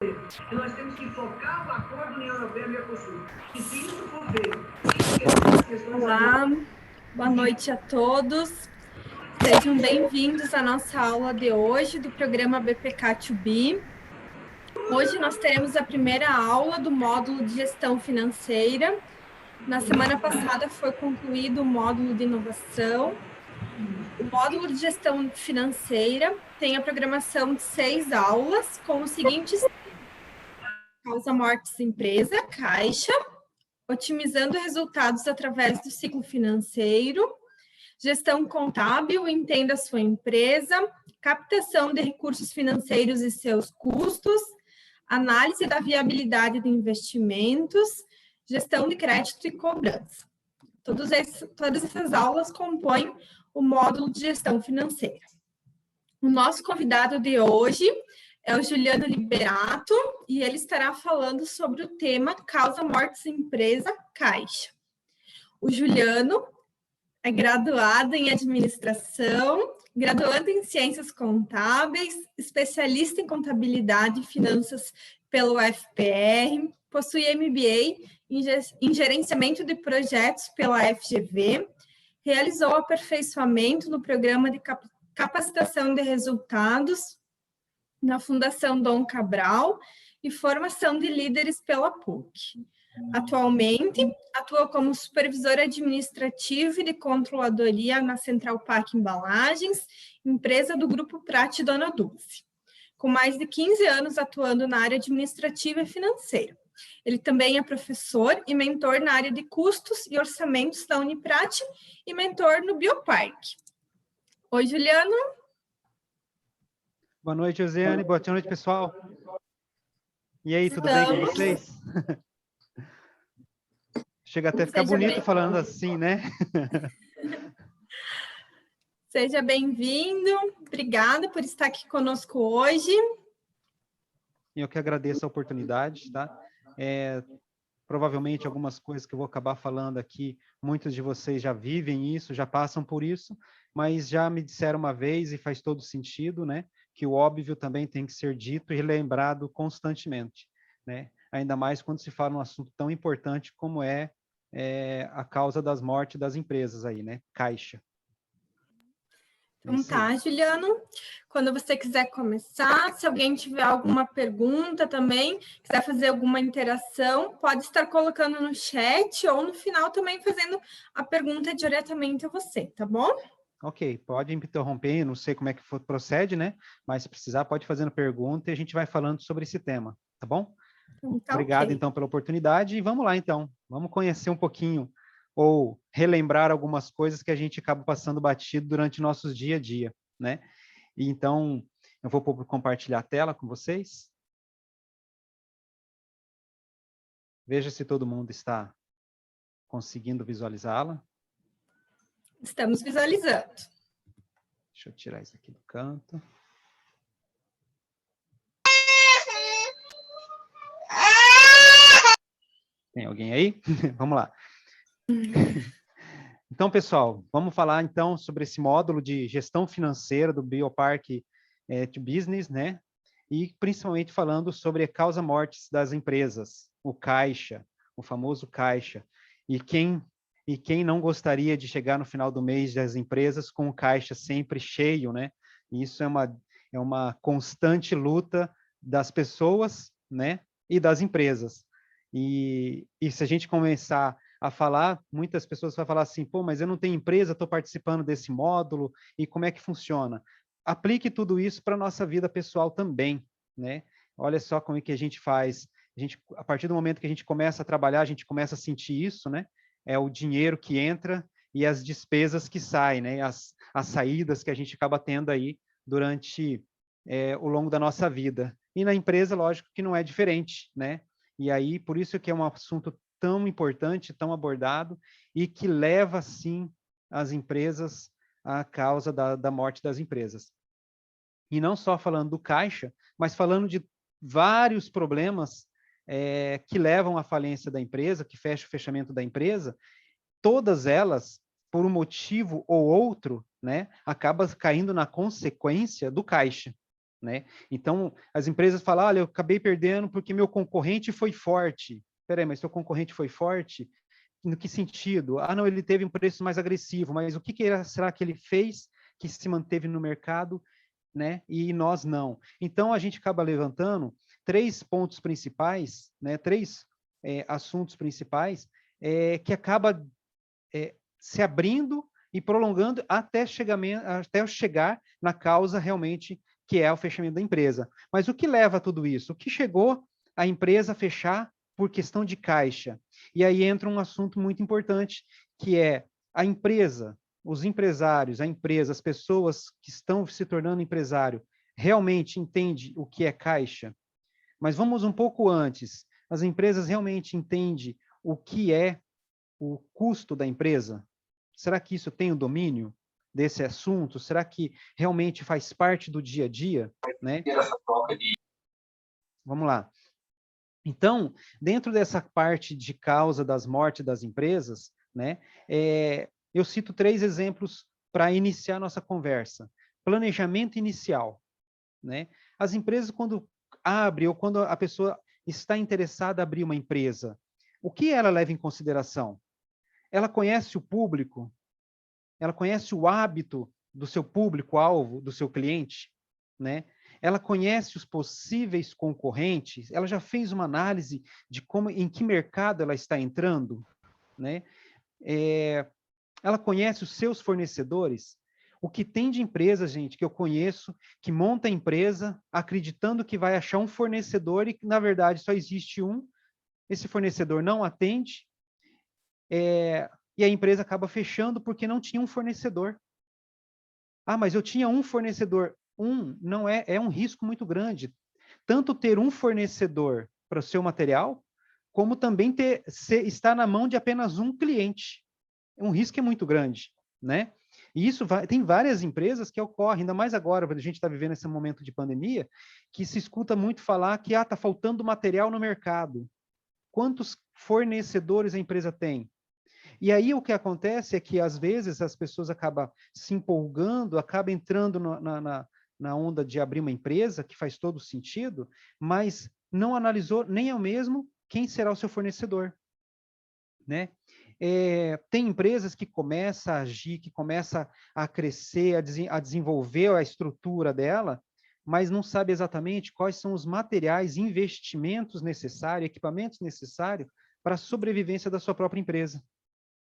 E nós temos que focar o acordo União Europeia-Mercosul. E se isso for feito... Olá, boa noite a todos. Sejam bem-vindos à nossa aula de hoje do programa BPK2B. Hoje nós teremos a primeira aula do módulo de gestão financeira. Na semana passada foi concluído o módulo de inovação. O módulo de gestão financeira tem a programação de 6 aulas com os seguintes: causa mortes empresa, caixa, otimizando resultados através do ciclo financeiro, gestão contábil, entenda a sua empresa, captação de recursos financeiros e seus custos, análise da viabilidade de investimentos, gestão de crédito e cobrança. Todas essas aulas compõem o módulo de gestão financeira. O nosso convidado de hoje é o Juliano Liberato e ele estará falando sobre o tema Causa Mortes Empresa Caixa. O Juliano é graduado em administração, graduando em ciências contábeis, especialista em finanças pelo UFPR, possui MBA em gerenciamento de projetos pela FGV, realizou aperfeiçoamento no programa de capacitação de resultados na Fundação Dom Cabral e formação de líderes pela PUC. Atualmente, atua como supervisor administrativo e de controladoria na Central Pack Embalagens, empresa do Grupo Prate Dona Dulce, com mais de 15 anos atuando na área administrativa e financeira. Ele também é professor e mentor na área de custos e orçamentos da Uniprate e mentor no Bioparque. Oi, Juliano. Boa noite, Josiane. Boa noite, pessoal. E aí, tudo bem com vocês? Chega até a ficar bonito falando assim, né? Seja bem-vindo. Obrigada por estar aqui conosco hoje. Eu que agradeço a oportunidade, tá? Provavelmente algumas coisas que eu vou acabar falando aqui, muitos de vocês já vivem isso, já passam por isso, mas já me disseram uma vez e faz todo sentido, né? Que o óbvio também tem que ser dito e lembrado constantemente, né? Ainda mais quando se fala um assunto tão importante como é a causa das mortes das empresas aí, né? Caixa. Então tá, Juliano, quando você quiser começar, se alguém tiver alguma pergunta também, quiser fazer alguma interação, pode estar colocando no chat ou no final também fazendo a pergunta diretamente a você, tá bom? Ok, pode me interromper, não sei como é que procede, né? Mas se precisar, pode fazendo pergunta e a gente vai falando sobre esse tema, tá bom? Tá, obrigado, okay. Então, pela oportunidade e vamos lá, então. Vamos conhecer um pouquinho ou relembrar algumas coisas que a gente acaba passando batido durante nossos dia a dia, né? E, então, eu vou compartilhar a tela com vocês. Veja se todo mundo está conseguindo visualizá-la. Estamos visualizando. Deixa eu tirar isso aqui do canto. Tem alguém aí? Vamos lá. Então, pessoal, vamos falar então sobre esse módulo de gestão financeira do Bioparque to Business, né? E principalmente falando sobre a causa mortes das empresas, o caixa, o famoso caixa. E quem não gostaria de chegar no final do mês das empresas com o caixa sempre cheio, né? Isso é uma constante luta das pessoas, né? E das empresas. E se a gente começar a falar, muitas pessoas vão falar assim, pô, mas eu não tenho empresa, estou participando desse módulo, e como é que funciona? Aplique tudo isso para a nossa vida pessoal também, né? Olha só como é que a gente faz. A partir do momento que a gente começa a trabalhar, a gente começa a sentir isso, né? É o dinheiro que entra e as despesas que saem, né? As saídas que a gente acaba tendo aí durante o longo da nossa vida. E na empresa, lógico que não é diferente, né? E aí, por isso que é um assunto tão importante, tão abordado, e que leva, sim, as empresas à causa da morte das empresas. E não só falando do caixa, mas falando de vários problemas que levam à falência da empresa, que fecha o fechamento da empresa, todas elas, por um motivo ou outro, né, acabam caindo na consequência do caixa, né? Então, as empresas falam, olha, eu acabei perdendo porque meu concorrente foi forte. Peraí, mas seu concorrente foi forte? No que sentido? Ah, não, ele teve um preço mais agressivo, mas o que será que ele fez que se manteve no mercado, né? E nós não. Então, a gente acaba levantando 3 pontos principais, né? 3 assuntos principais que acaba se abrindo e prolongando até chegar na causa realmente que é o fechamento da empresa. Mas o que leva a tudo isso? O que chegou a empresa a fechar por questão de caixa? E aí entra um assunto muito importante, que é a empresa, os empresários, a empresa, as pessoas que estão se tornando empresário, realmente entende o que é caixa? Mas vamos um pouco antes. As empresas realmente entendem o que é o custo da empresa? Será que isso tem o domínio desse assunto? Será que realmente faz parte do dia a dia, né? Vamos lá. Então, dentro dessa parte de causa das mortes das empresas, né, eu cito 3 exemplos para iniciar nossa conversa. Planejamento inicial, né? As empresas, quando abrem ou quando a pessoa está interessada em abrir uma empresa, o que ela leva em consideração? Ela conhece o público? Ela conhece o hábito do seu público-alvo, do seu cliente, né? Ela conhece os possíveis concorrentes? Ela já fez uma análise de como, em que mercado ela está entrando, né? Ela conhece os seus fornecedores? O que tem de empresa, gente, que eu conheço, que monta a empresa acreditando que vai achar um fornecedor e, na verdade, só existe um, esse fornecedor não atende, e a empresa acaba fechando porque não tinha um fornecedor. Ah, mas eu tinha um fornecedor. Não é um risco muito grande. Tanto ter um fornecedor para o seu material, como também estar na mão de apenas um cliente. Um risco é muito grande, né? E isso tem várias empresas que ocorrem, ainda mais agora, quando a gente está vivendo esse momento de pandemia, que se escuta muito falar que está faltando material no mercado. Quantos fornecedores a empresa tem? E aí o que acontece é que, às vezes, as pessoas acabam se empolgando, acabam entrando na onda de abrir uma empresa, que faz todo sentido, mas não analisou nem ao mesmo quem será o seu fornecedor, né? Tem empresas que começam a agir, que começam a crescer, a desenvolver a estrutura dela, mas não sabe exatamente quais são os materiais, investimentos necessários, equipamentos necessários para a sobrevivência da sua própria empresa,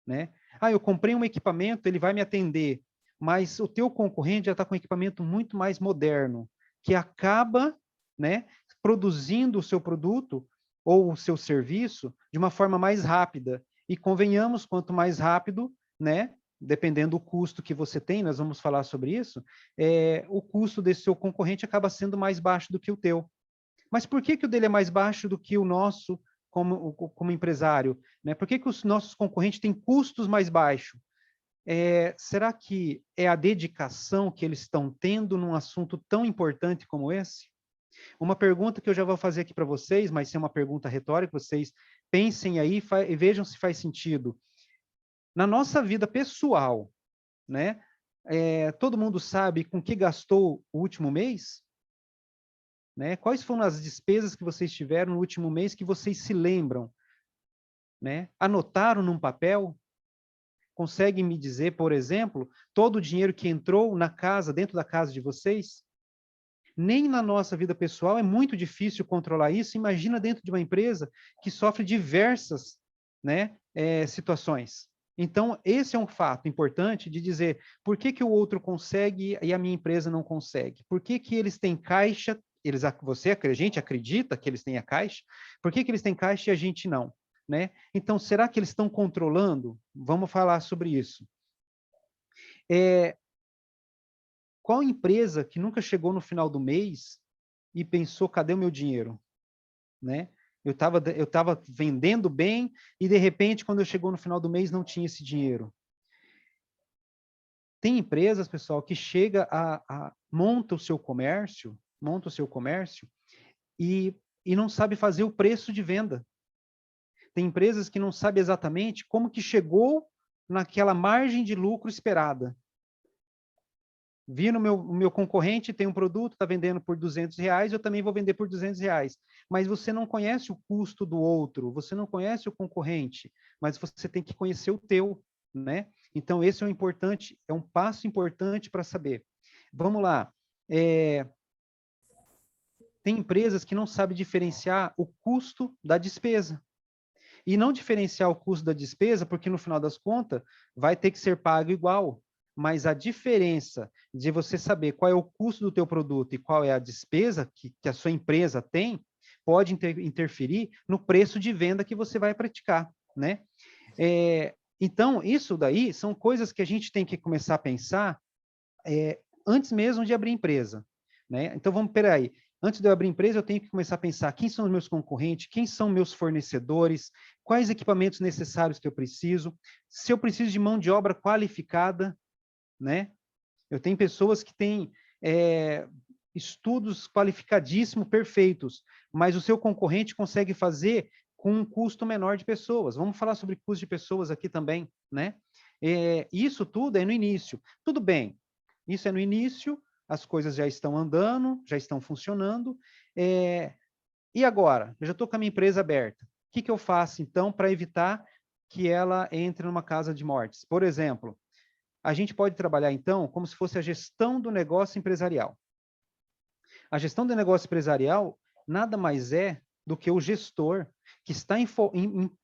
né? Ah, eu comprei um equipamento, ele vai me atender, mas o teu concorrente já está com um equipamento muito mais moderno, que acaba, né, produzindo o seu produto ou o seu serviço de uma forma mais rápida. E convenhamos, quanto mais rápido, né, dependendo do custo que você tem, nós vamos falar sobre isso, o custo desse seu concorrente acaba sendo mais baixo do que o teu. Mas por que o dele é mais baixo do que o nosso como empresário? Né? Por que os nossos concorrentes têm custos mais baixos? Será que é a dedicação que eles estão tendo num assunto tão importante como esse? Uma pergunta que eu já vou fazer aqui para vocês, mas é uma pergunta retórica, vocês pensem aí e vejam se faz sentido. Na nossa vida pessoal, né? Todo mundo sabe com que gastou o último mês? Né? Quais foram as despesas que vocês tiveram no último mês que vocês se lembram? Né? Anotaram num papel? Conseguem me dizer, por exemplo, todo o dinheiro que entrou na casa, dentro da casa de vocês? Nem na nossa vida pessoal é muito difícil controlar isso. Imagina dentro de uma empresa que sofre diversas, né, situações. Então, esse é um fato importante de dizer por que o outro consegue e a minha empresa não consegue. Por que eles têm caixa, a gente acredita que eles têm a caixa, por que eles têm caixa e a gente não? Né? Então, será que eles estão controlando? Vamos falar sobre isso. Qual empresa que nunca chegou no final do mês e pensou, cadê o meu dinheiro? Né? Eu estava vendendo bem e, de repente, quando eu chegou no final do mês, não tinha esse dinheiro. Tem empresas, pessoal, que chega monta o seu comércio e não sabe fazer o preço de venda. Tem empresas que não sabem exatamente como que chegou naquela margem de lucro esperada. Vi o meu concorrente tem um produto, está vendendo por R$ 200, eu também vou vender por R$ 200. Mas você não conhece o custo do outro, você não conhece o concorrente, mas você tem que conhecer o teu, né? Então, esse é um passo importante para saber. Vamos lá. Tem empresas que não sabem diferenciar o custo da despesa. E não diferenciar o custo da despesa, porque no final das contas vai ter que ser pago igual. Mas a diferença de você saber qual é o custo do teu produto e qual é a despesa que a sua empresa tem, pode interferir no preço de venda que você vai praticar, né? Então, isso daí são coisas que a gente tem que começar a pensar antes mesmo de abrir empresa, né? Então, peraí, antes de eu abrir empresa, eu tenho que começar a pensar quem são os meus concorrentes, quem são meus fornecedores, quais equipamentos necessários que eu preciso, se eu preciso de mão de obra qualificada, né? Eu tenho pessoas que têm estudos qualificadíssimos, perfeitos, mas o seu concorrente consegue fazer com um custo menor de pessoas. Vamos falar sobre custo de pessoas aqui também, né? Isso tudo é no início. Tudo bem, isso é no início, as coisas já estão andando, já estão funcionando. E agora? Eu já estou com a minha empresa aberta. O que eu faço, então, para evitar que ela entre numa casa de mortes? Por exemplo, a gente pode trabalhar, então, como se fosse a gestão do negócio empresarial. A gestão do negócio empresarial nada mais é do que o gestor que está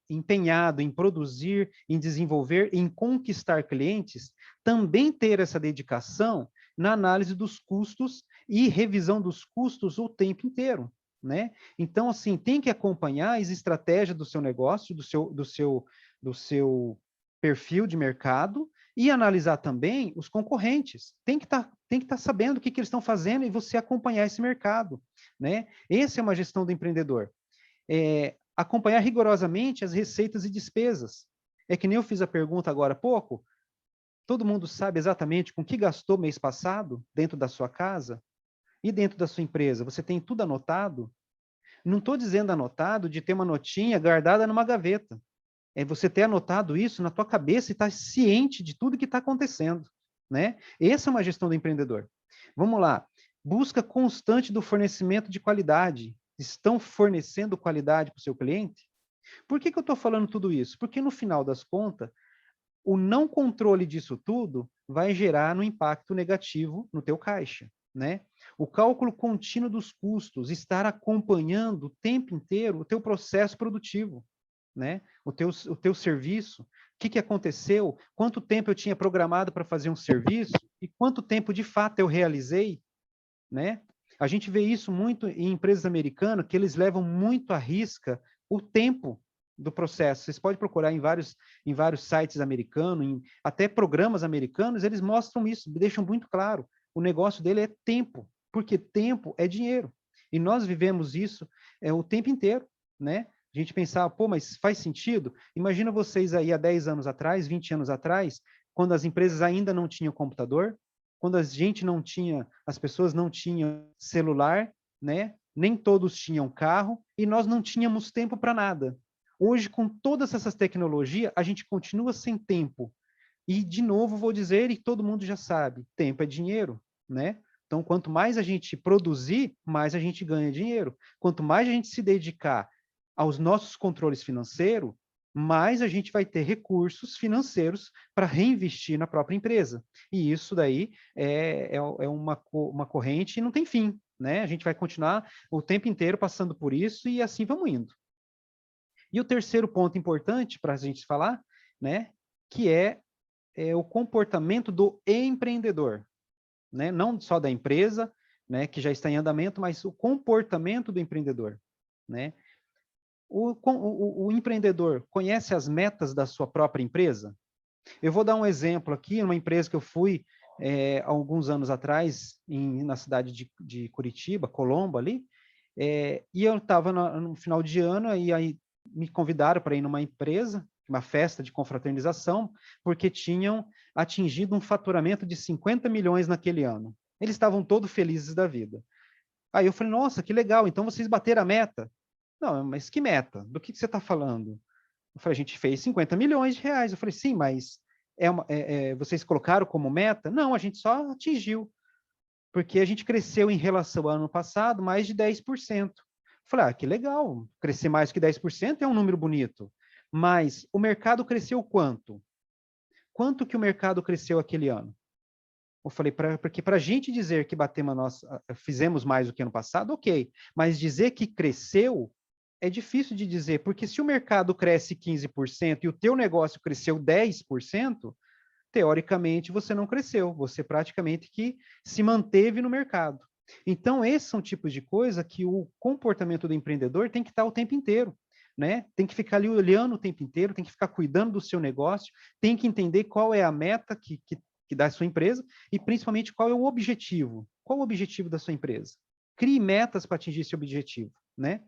empenhado em produzir, em desenvolver, em conquistar clientes, também ter essa dedicação na análise dos custos e revisão dos custos o tempo inteiro, né? Então, assim, tem que acompanhar as estratégias do seu negócio, do seu perfil de mercado e analisar também os concorrentes. Tem que estar sabendo o que eles estão fazendo e você acompanhar esse mercado, né? Essa é uma gestão do empreendedor. Acompanhar rigorosamente as receitas e despesas. É que nem eu fiz a pergunta agora há pouco, todo mundo sabe exatamente com que gastou mês passado dentro da sua casa e dentro da sua empresa. Você tem tudo anotado? Não estou dizendo anotado de ter uma notinha guardada numa gaveta. É você ter anotado isso na tua cabeça e estar ciente de tudo que está acontecendo, né? Essa é uma gestão do empreendedor. Vamos lá. Busca constante do fornecimento de qualidade. Estão fornecendo qualidade para o seu cliente? Por que eu estou falando tudo isso? Porque no final das contas, o não controle disso tudo vai gerar um impacto negativo no teu caixa, né? O cálculo contínuo dos custos, estar acompanhando o tempo inteiro o teu processo produtivo, né? O teu serviço, o que aconteceu, quanto tempo eu tinha programado para fazer um serviço e quanto tempo de fato eu realizei, né? A gente vê isso muito em empresas americanas, que eles levam muito à risca o tempo do processo. Vocês podem procurar em vários sites americanos, até programas americanos, eles mostram isso, deixam muito claro. O negócio dele é tempo, porque tempo é dinheiro. E nós vivemos isso o tempo inteiro, né? A gente pensava, pô, mas faz sentido? Imagina vocês aí há 10 anos atrás, 20 anos atrás, quando as empresas ainda não tinham computador, quando as pessoas não tinham celular, né? Nem todos tinham carro, e nós não tínhamos tempo para nada. Hoje, com todas essas tecnologias, a gente continua sem tempo. E, de novo, vou dizer, e todo mundo já sabe, tempo é dinheiro, né? Então, quanto mais a gente produzir, mais a gente ganha dinheiro. Quanto mais a gente se dedicar aos nossos controles financeiros, mais a gente vai ter recursos financeiros para reinvestir na própria empresa. E isso daí é uma corrente e não tem fim, né? A gente vai continuar o tempo inteiro passando por isso e assim vamos indo. E o terceiro ponto importante para a gente falar, né, que é o comportamento do empreendedor, né? Não só da empresa, né, que já está em andamento, mas o comportamento do empreendedor, né? O empreendedor conhece as metas da sua própria empresa? Eu vou dar um exemplo aqui, uma empresa que eu fui há alguns anos atrás, na cidade de Curitiba, Colombo ali, e eu estava no final de ano, e aí me convidaram para ir numa empresa, uma festa de confraternização, porque tinham atingido um faturamento de 50 milhões naquele ano. Eles estavam todos felizes da vida. Aí eu falei, nossa, que legal, então vocês bateram a meta. Não, mas que meta? Do que você está falando? Eu falei, a gente fez 50 milhões de reais. Eu falei, sim, mas vocês colocaram como meta? Não, a gente só atingiu. porque a gente cresceu em relação ao ano passado mais de 10%. Falei, que legal, crescer mais que 10% é um número bonito, mas o mercado cresceu quanto? Quanto que o mercado cresceu aquele ano? Eu falei, porque para a gente dizer que fizemos mais do que ano passado, ok, mas dizer que cresceu é difícil de dizer, porque se o mercado cresce 15% e o teu negócio cresceu 10%, teoricamente você não cresceu, você praticamente que se manteve no mercado. Então, esses são tipos de coisa que o comportamento do empreendedor tem que estar o tempo inteiro, né? Tem que ficar ali olhando o tempo inteiro, tem que ficar cuidando do seu negócio, tem que entender qual é a meta que dá a sua empresa e, principalmente, qual é o objetivo. Qual o objetivo da sua empresa? Crie metas para atingir esse objetivo, né?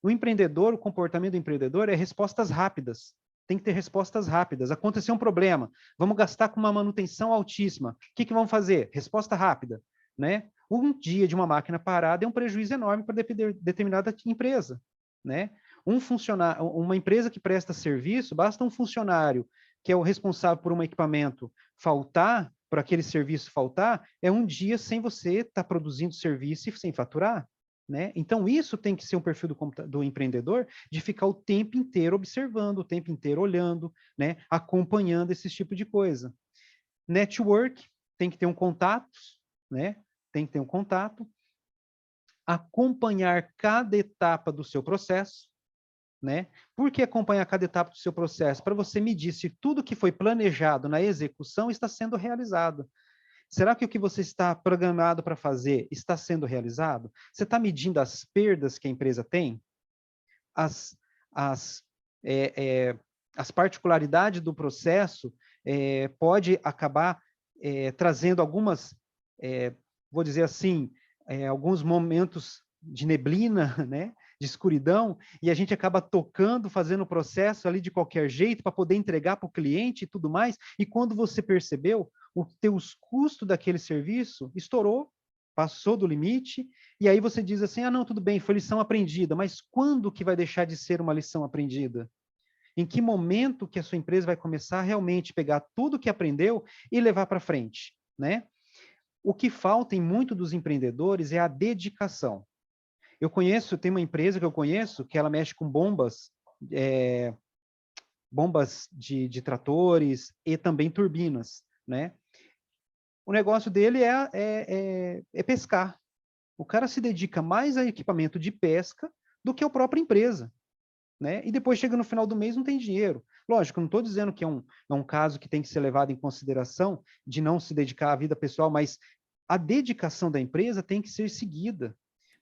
O empreendedor, o comportamento do empreendedor é respostas rápidas. Tem que ter respostas rápidas. Aconteceu um problema, vamos gastar com uma manutenção altíssima. O que vamos fazer? Resposta rápida, né? Um dia de uma máquina parada é um prejuízo enorme para determinada empresa, né? Uma empresa que presta serviço, basta um funcionário que é o responsável por um equipamento faltar, por aquele serviço faltar, é um dia sem você estar produzindo serviço e sem faturar. Né? Então, isso tem que ser um perfil do empreendedor, de ficar o tempo inteiro observando, o tempo inteiro olhando, né? Acompanhando esse tipo de coisa. Network, tem que ter um contato, né? Tem que ter um contato. Acompanhar cada etapa do seu processo, né? Por que acompanhar cada etapa do seu processo? Para você medir se tudo que foi planejado na execução está sendo realizado. Será que o que você está programado para fazer está sendo realizado? Você está medindo as perdas que a empresa tem? As particularidades do processo pode acabar trazendo algumas, vou dizer assim, alguns momentos de neblina, né? De escuridão, e a gente acaba tocando, fazendo o processo ali de qualquer jeito para poder entregar para o cliente e tudo mais, e quando você percebeu, os teus custos daquele serviço estourou, passou do limite, e aí você diz assim, não, tudo bem, foi lição aprendida, mas quando que vai deixar de ser uma lição aprendida? Em que momento que a sua empresa vai começar a realmente pegar tudo que aprendeu e levar para frente, né? O que falta em muito dos empreendedores é a dedicação. Tem uma empresa que eu conheço que ela mexe com bombas, bombas de tratores e também turbinas, né? O negócio dele é pescar. O cara se dedica mais a equipamento de pesca do que a própria empresa, né? E depois chega no final do mês não tem dinheiro. Lógico, não estou dizendo que é um caso que tem que ser levado em consideração de não se dedicar à vida pessoal, mas a dedicação da empresa tem que ser seguida.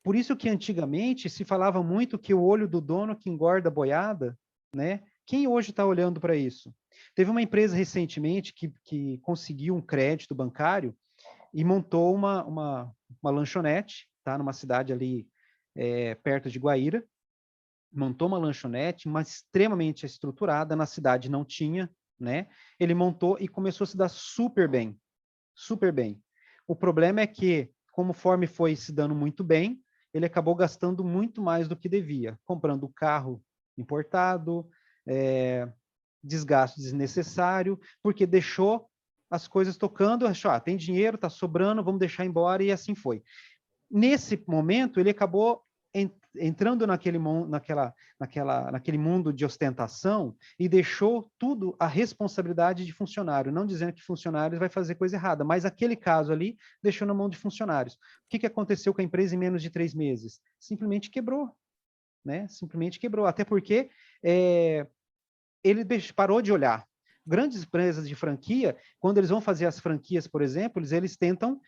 Por isso que antigamente se falava muito que o olho do dono que engorda a boiada, né? Quem hoje está olhando para isso? Teve uma empresa recentemente que conseguiu um crédito bancário e montou uma lanchonete, tá? Numa cidade ali perto de Guaíra, montou uma lanchonete, mas extremamente estruturada, na cidade não tinha, né? Ele montou e começou a se dar super bem, super bem. O problema é que, conforme foi se dando muito bem, ele acabou gastando muito mais do que devia, comprando carro importado, desgaste desnecessário, porque deixou as coisas tocando, achou, tem dinheiro, está sobrando, vamos deixar embora, e assim foi. Nesse momento, ele acabou entrando naquele mundo de ostentação e deixou tudo a responsabilidade de funcionário, não dizendo que funcionários vai fazer coisa errada, mas aquele caso ali deixou na mão de funcionários. O que aconteceu com a empresa em menos de 3 meses? Simplesmente quebrou, né? Simplesmente quebrou, até porque ele parou de olhar. Grandes empresas de franquia, quando eles vão fazer as franquias, por exemplo, eles tentam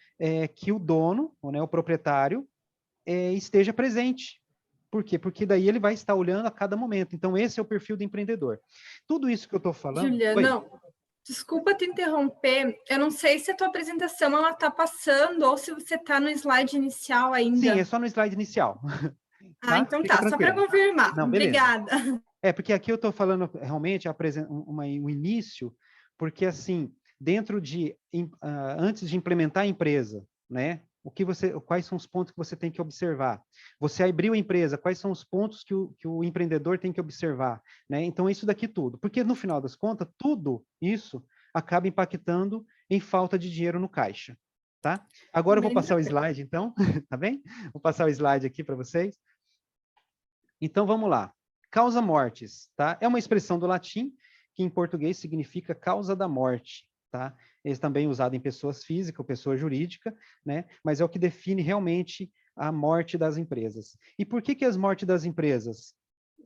que o dono, né, o proprietário, esteja presente. Por quê? Porque daí ele vai estar olhando a cada momento. Então, esse é o perfil do empreendedor. Tudo isso que eu estou falando... Juliana, desculpa te interromper. Eu não sei se a tua apresentação ela está passando ou se você está no slide inicial ainda. Sim, é só no slide inicial. Tá? Então fica tá, só para confirmar. Não, obrigada. Porque aqui eu estou falando realmente um início, porque assim, antes de implementar a empresa, né? Quais são os pontos que você tem que observar? Você abriu a empresa, quais são os pontos que o empreendedor tem que observar? Né? Então, isso daqui tudo. Porque, no final das contas, tudo isso acaba impactando em falta de dinheiro no caixa. tá? Agora eu vou Bem passar o tranquilo. slide, então, tá bem? Vou passar o slide aqui para vocês. Então, vamos lá. Causa mortis, tá? É uma expressão do latim que em português significa causa da morte, tá? Ele também é usado em pessoas físicas ou pessoa jurídica, né? Mas é o que define realmente a morte das empresas. E por que as mortes das empresas?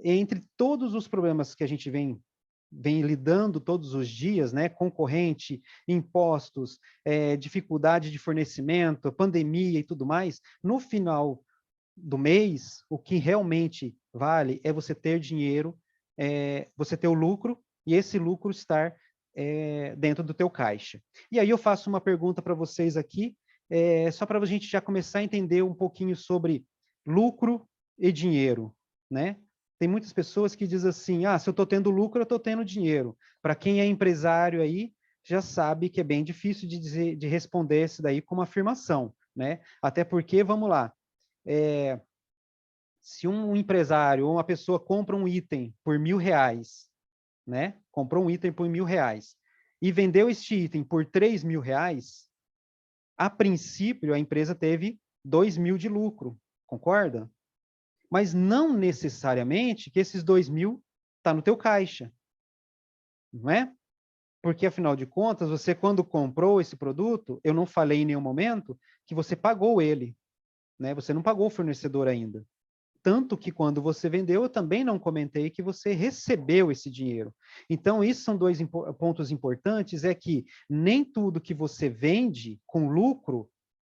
Entre todos os problemas que a gente vem lidando todos os dias, né? Concorrente, impostos, dificuldade de fornecimento, pandemia e tudo mais, no final do mês, o que realmente vale é você ter dinheiro, você ter o lucro, e esse lucro estar dentro do teu caixa. E aí eu faço uma pergunta para vocês aqui, só para a gente já começar a entender um pouquinho sobre lucro e dinheiro, né? Tem muitas pessoas que dizem assim, se eu estou tendo lucro, eu estou tendo dinheiro. Para quem é empresário aí, já sabe que é bem difícil de responder isso daí com uma afirmação, né? Até porque, vamos lá, se um empresário ou uma pessoa compra um item por R$1.000, né? Comprou um item por R$1.000 e vendeu este item por R$3.000, a princípio a empresa teve R$2.000 de lucro, concorda? Mas não necessariamente que esses R$2.000 tá no teu caixa, não é? Porque, afinal de contas, você quando comprou esse produto, eu não falei em nenhum momento que você pagou ele, né? Você não pagou o fornecedor ainda. Tanto que quando você vendeu, eu também não comentei que você recebeu esse dinheiro. Então, isso são dois pontos importantes, é que nem tudo que você vende com lucro,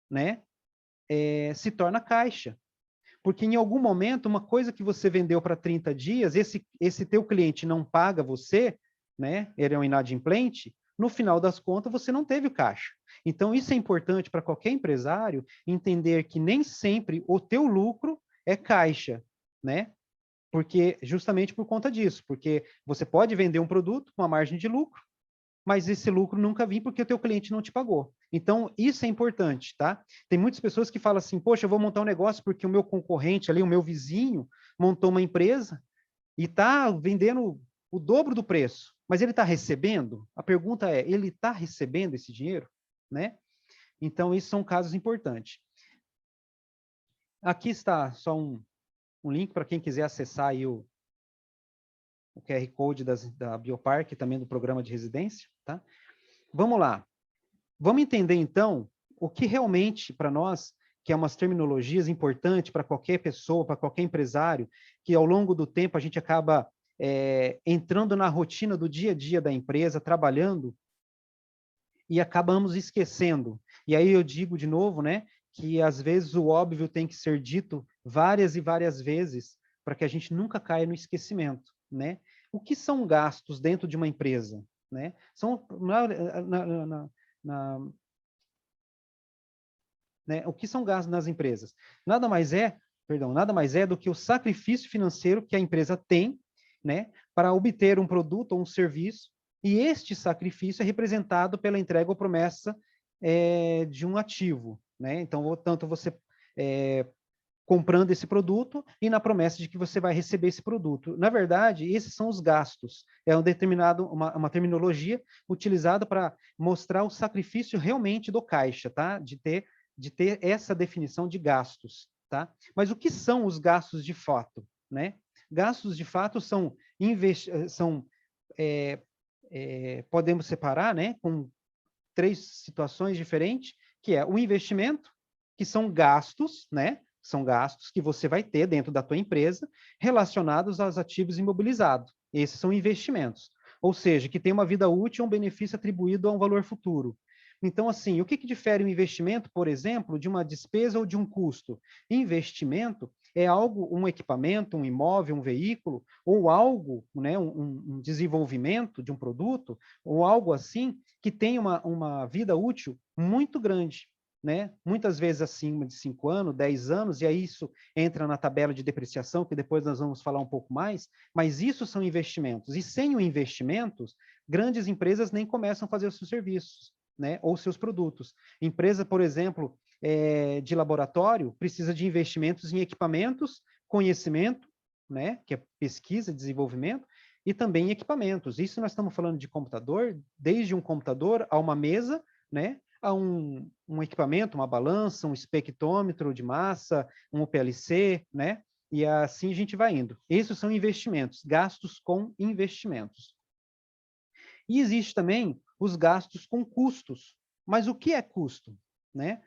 né, se torna caixa. Porque em algum momento, uma coisa que você vendeu para 30 dias, esse teu cliente não paga você, né, ele é um inadimplente, no final das contas você não teve o caixa. Então isso é importante para qualquer empresário entender que nem sempre o teu lucro é caixa, né? Porque justamente por conta disso, porque você pode vender um produto com uma margem de lucro, mas esse lucro nunca vem porque o teu cliente não te pagou. Então, isso é importante, tá? Tem muitas pessoas que falam assim, poxa, eu vou montar um negócio porque o meu concorrente ali, o meu vizinho, montou uma empresa e está vendendo o dobro do preço, mas ele está recebendo? A pergunta é, ele está recebendo esse dinheiro? Né? Então, isso são casos importantes. Aqui está só um link para quem quiser acessar aí o QR Code da Biopark, também do programa de residência, tá? Vamos lá. Vamos entender, então, o que realmente, para nós, que é umas terminologias importantes para qualquer pessoa, para qualquer empresário, que ao longo do tempo a gente acaba entrando na rotina do dia a dia da empresa, trabalhando, e acabamos esquecendo. E aí eu digo de novo, né, que às vezes o óbvio tem que ser dito várias e várias vezes, para que a gente nunca caia no esquecimento, né? O que são gastos dentro de uma empresa, né? São né? O que são gastos nas empresas? Nada mais é do que o sacrifício financeiro que a empresa tem, né, para obter um produto ou um serviço, e este sacrifício é representado pela entrega ou promessa de um ativo, né? Então, tanto você comprando esse produto e na promessa de que você vai receber esse produto. Na verdade, esses são os gastos. É uma terminologia utilizada para mostrar o sacrifício realmente do caixa, tá? De ter essa definição de gastos, tá? Mas o que são os gastos de fato, né? Gastos de fato podemos separar, né, com 3 situações diferentes, que é o investimento, que são gastos, né? São gastos que você vai ter dentro da tua empresa relacionados aos ativos imobilizados. Esses são investimentos. Ou seja, que tem uma vida útil, um benefício atribuído a um valor futuro. Então, assim, o que difere um investimento, por exemplo, de uma despesa ou de um custo? Investimento é algo, um equipamento, um imóvel, um veículo, ou algo, né, um desenvolvimento de um produto, ou algo assim, que tem uma vida útil muito grande, né? Muitas vezes acima de 5 anos, 10 anos, e aí isso entra na tabela de depreciação, que depois nós vamos falar um pouco mais, mas isso são investimentos. E sem o investimentos, grandes empresas nem começam a fazer os seus serviços, né? Ou seus produtos. Empresa, por exemplo, de laboratório, precisa de investimentos em equipamentos, conhecimento, né? Que é pesquisa, desenvolvimento, e também em equipamentos. Isso nós estamos falando de computador, desde um computador a uma mesa, né? a um equipamento, uma balança, um espectrômetro de massa, um PLC, né? E assim a gente vai indo. Esses são investimentos, gastos com investimentos. E existe também os gastos com custos. Mas o que é custo, né?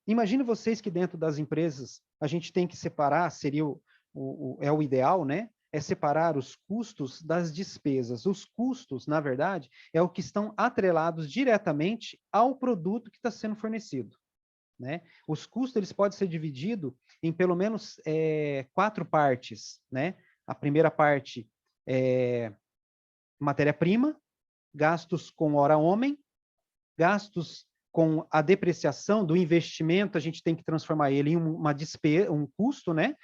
Imagine vocês que dentro das empresas a gente tem que separar, seria o ideal, né? É separar os custos das despesas. Os custos, na verdade, é o que estão atrelados diretamente ao produto que está sendo fornecido, né? Os custos eles podem ser divididos em pelo menos 4 partes, né? A primeira parte é matéria-prima, gastos com hora-homem, gastos com a depreciação do investimento, a gente tem que transformar ele em uma despesa, um custo, né?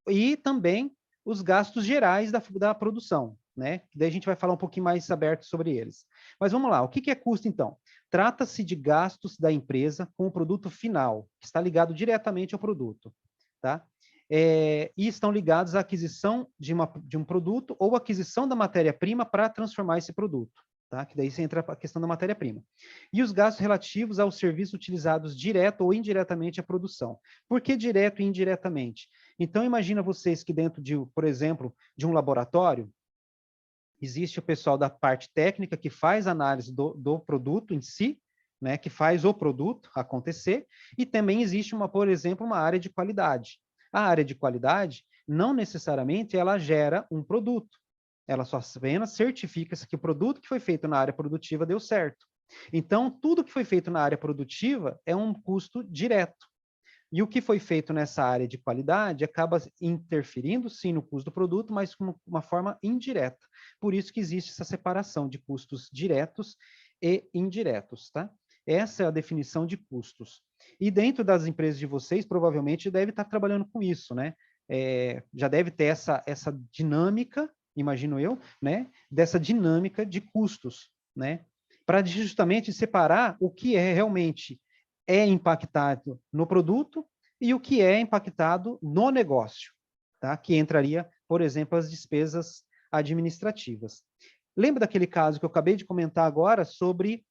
E também os gastos gerais da produção, né? Daí a gente vai falar um pouquinho mais aberto sobre eles. Mas vamos lá, o que é custo, então? Trata-se de gastos da empresa com o produto final, que está ligado diretamente ao produto, tá? E estão ligados à aquisição de um produto ou aquisição da matéria-prima para transformar esse produto. Tá? Que daí entra a questão da matéria-prima. E os gastos relativos aos serviços utilizados direto ou indiretamente à produção. Por que direto e indiretamente? Então, imagina vocês que dentro de, por exemplo, de um laboratório, existe o pessoal da parte técnica que faz análise do produto em si, né, que faz o produto acontecer, e também existe, por exemplo, uma área de qualidade. A área de qualidade, não necessariamente, ela gera um produto. Ela só apenas certifica-se que o produto que foi feito na área produtiva deu certo. Então, tudo que foi feito na área produtiva é um custo direto. E o que foi feito nessa área de qualidade acaba interferindo, sim, no custo do produto, mas com uma forma indireta. Por isso que existe essa separação de custos diretos e indiretos, tá? Essa é a definição de custos. E dentro das empresas de vocês, provavelmente, deve estar trabalhando com isso, né? Já deve ter essa dinâmica, imagino eu, né, dessa dinâmica de custos, né, para justamente separar o que realmente é impactado no produto e o que é impactado no negócio, tá? Que entraria, por exemplo, as despesas administrativas. Lembra daquele caso que eu acabei de comentar agora sobre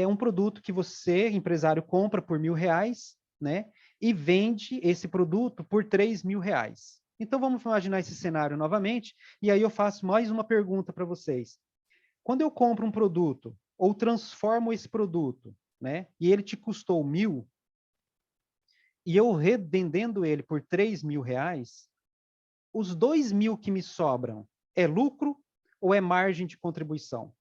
um produto que você, empresário, compra por R$1.000, né, e vende esse produto por R$3.000. Então, vamos imaginar esse cenário novamente, e aí eu faço mais uma pergunta para vocês. Quando eu compro um produto, ou transformo esse produto, né, e ele te custou 1.000, e eu revendendo ele por R$3.000, os 2.000 que me sobram é lucro ou é margem de contribuição?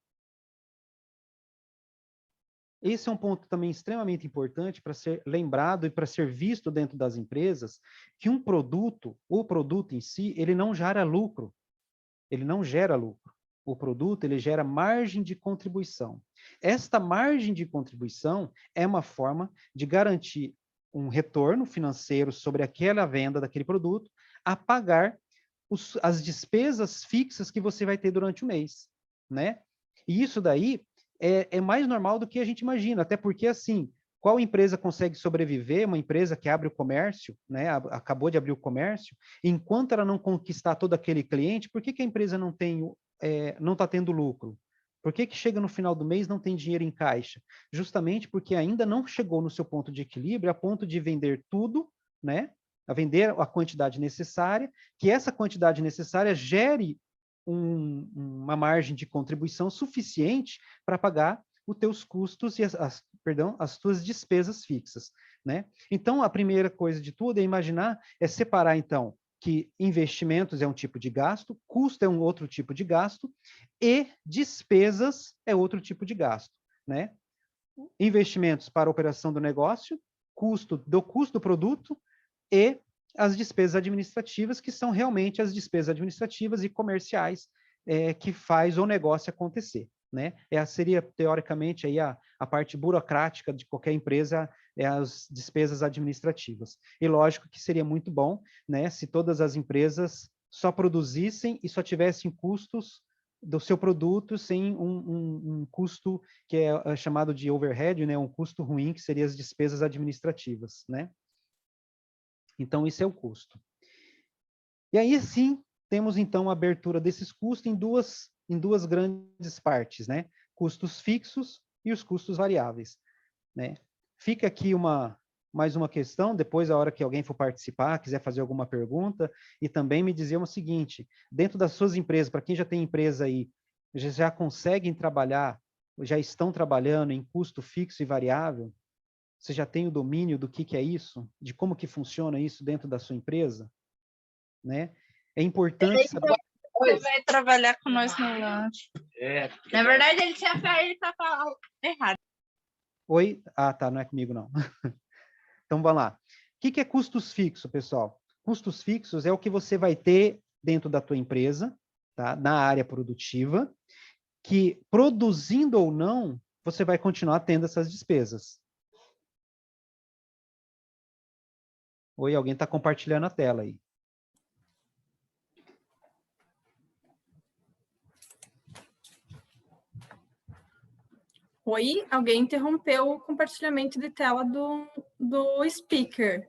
Esse é um ponto também extremamente importante para ser lembrado e para ser visto dentro das empresas, que um produto, o produto em si, ele não gera lucro. Ele não gera lucro. O produto, ele gera margem de contribuição. Esta margem de contribuição é uma forma de garantir um retorno financeiro sobre aquela venda daquele produto, a pagar as despesas fixas que você vai ter durante o mês, né? E isso daí é mais normal do que a gente imagina, até porque, assim, qual empresa consegue sobreviver? Uma empresa que abre o comércio, né? Acabou de abrir o comércio, enquanto ela não conquistar todo aquele cliente, por que a empresa não está tendo lucro? Por que chega no final do mês e não tem dinheiro em caixa? Justamente porque ainda não chegou no seu ponto de equilíbrio, a ponto de vender tudo, né? A vender a quantidade necessária, que essa quantidade necessária gere uma margem de contribuição suficiente para pagar os teus custos e as tuas despesas fixas, né? Então, a primeira coisa de tudo é separar, então, que investimentos é um tipo de gasto, custo é um outro tipo de gasto e despesas é outro tipo de gasto, né? Investimentos para a operação do negócio, custo do produto e as despesas administrativas, que são realmente as despesas administrativas e comerciais que faz o negócio acontecer, né? Seria, teoricamente, aí a parte burocrática de qualquer empresa, as despesas administrativas. E lógico que seria muito bom, né, se todas as empresas só produzissem e só tivessem custos do seu produto sem um custo que é chamado de overhead, né, um custo ruim, que seria as despesas administrativas, né? Então, isso é o custo. E aí, sim, temos, então, a abertura desses custos em duas grandes partes, né? Custos fixos e os custos variáveis, né? fica aqui mais uma questão, depois, a hora que alguém for participar, quiser fazer alguma pergunta, e também me dizer o seguinte, dentro das suas empresas, para quem já tem empresa aí, já conseguem trabalhar, já estão trabalhando em custo fixo e variável? Você já tem o domínio do que é isso? De como que funciona isso dentro da sua empresa? Né? É importante saber... Você vai trabalhar com nós no lanche. Na verdade, ele tá falando errado. Oi? Ah, tá, não é comigo, não. Então, vamos lá. O que é custos fixos, pessoal? Custos fixos é o que você vai ter dentro da tua empresa, tá? Na área produtiva, que produzindo ou não, você vai continuar tendo essas despesas. Oi, alguém está compartilhando a tela aí. Oi, alguém interrompeu o compartilhamento de tela do speaker.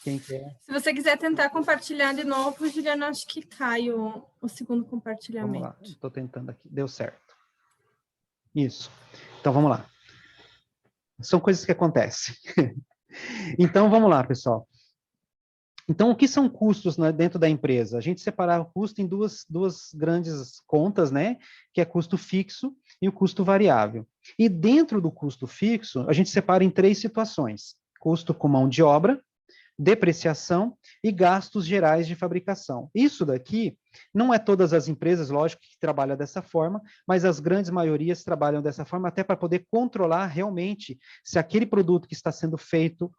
Quem quer? Se você quiser tentar compartilhar de novo, Juliana, acho que cai o segundo compartilhamento. Vamos lá, estou tentando aqui. Deu certo. Isso. Então, vamos lá. São coisas que acontecem. Então, vamos lá, pessoal. Então, o que são custos, né, dentro da empresa? A gente separa o custo em duas grandes contas, né? Que é custo fixo e o custo variável. E dentro do custo fixo, a gente separa em 3 situações. Custo com mão de obra, depreciação e gastos gerais de fabricação. Isso daqui não é todas as empresas, lógico, que trabalham dessa forma, mas as grandes maiorias trabalham dessa forma até para poder controlar realmente se aquele produto que está sendo feito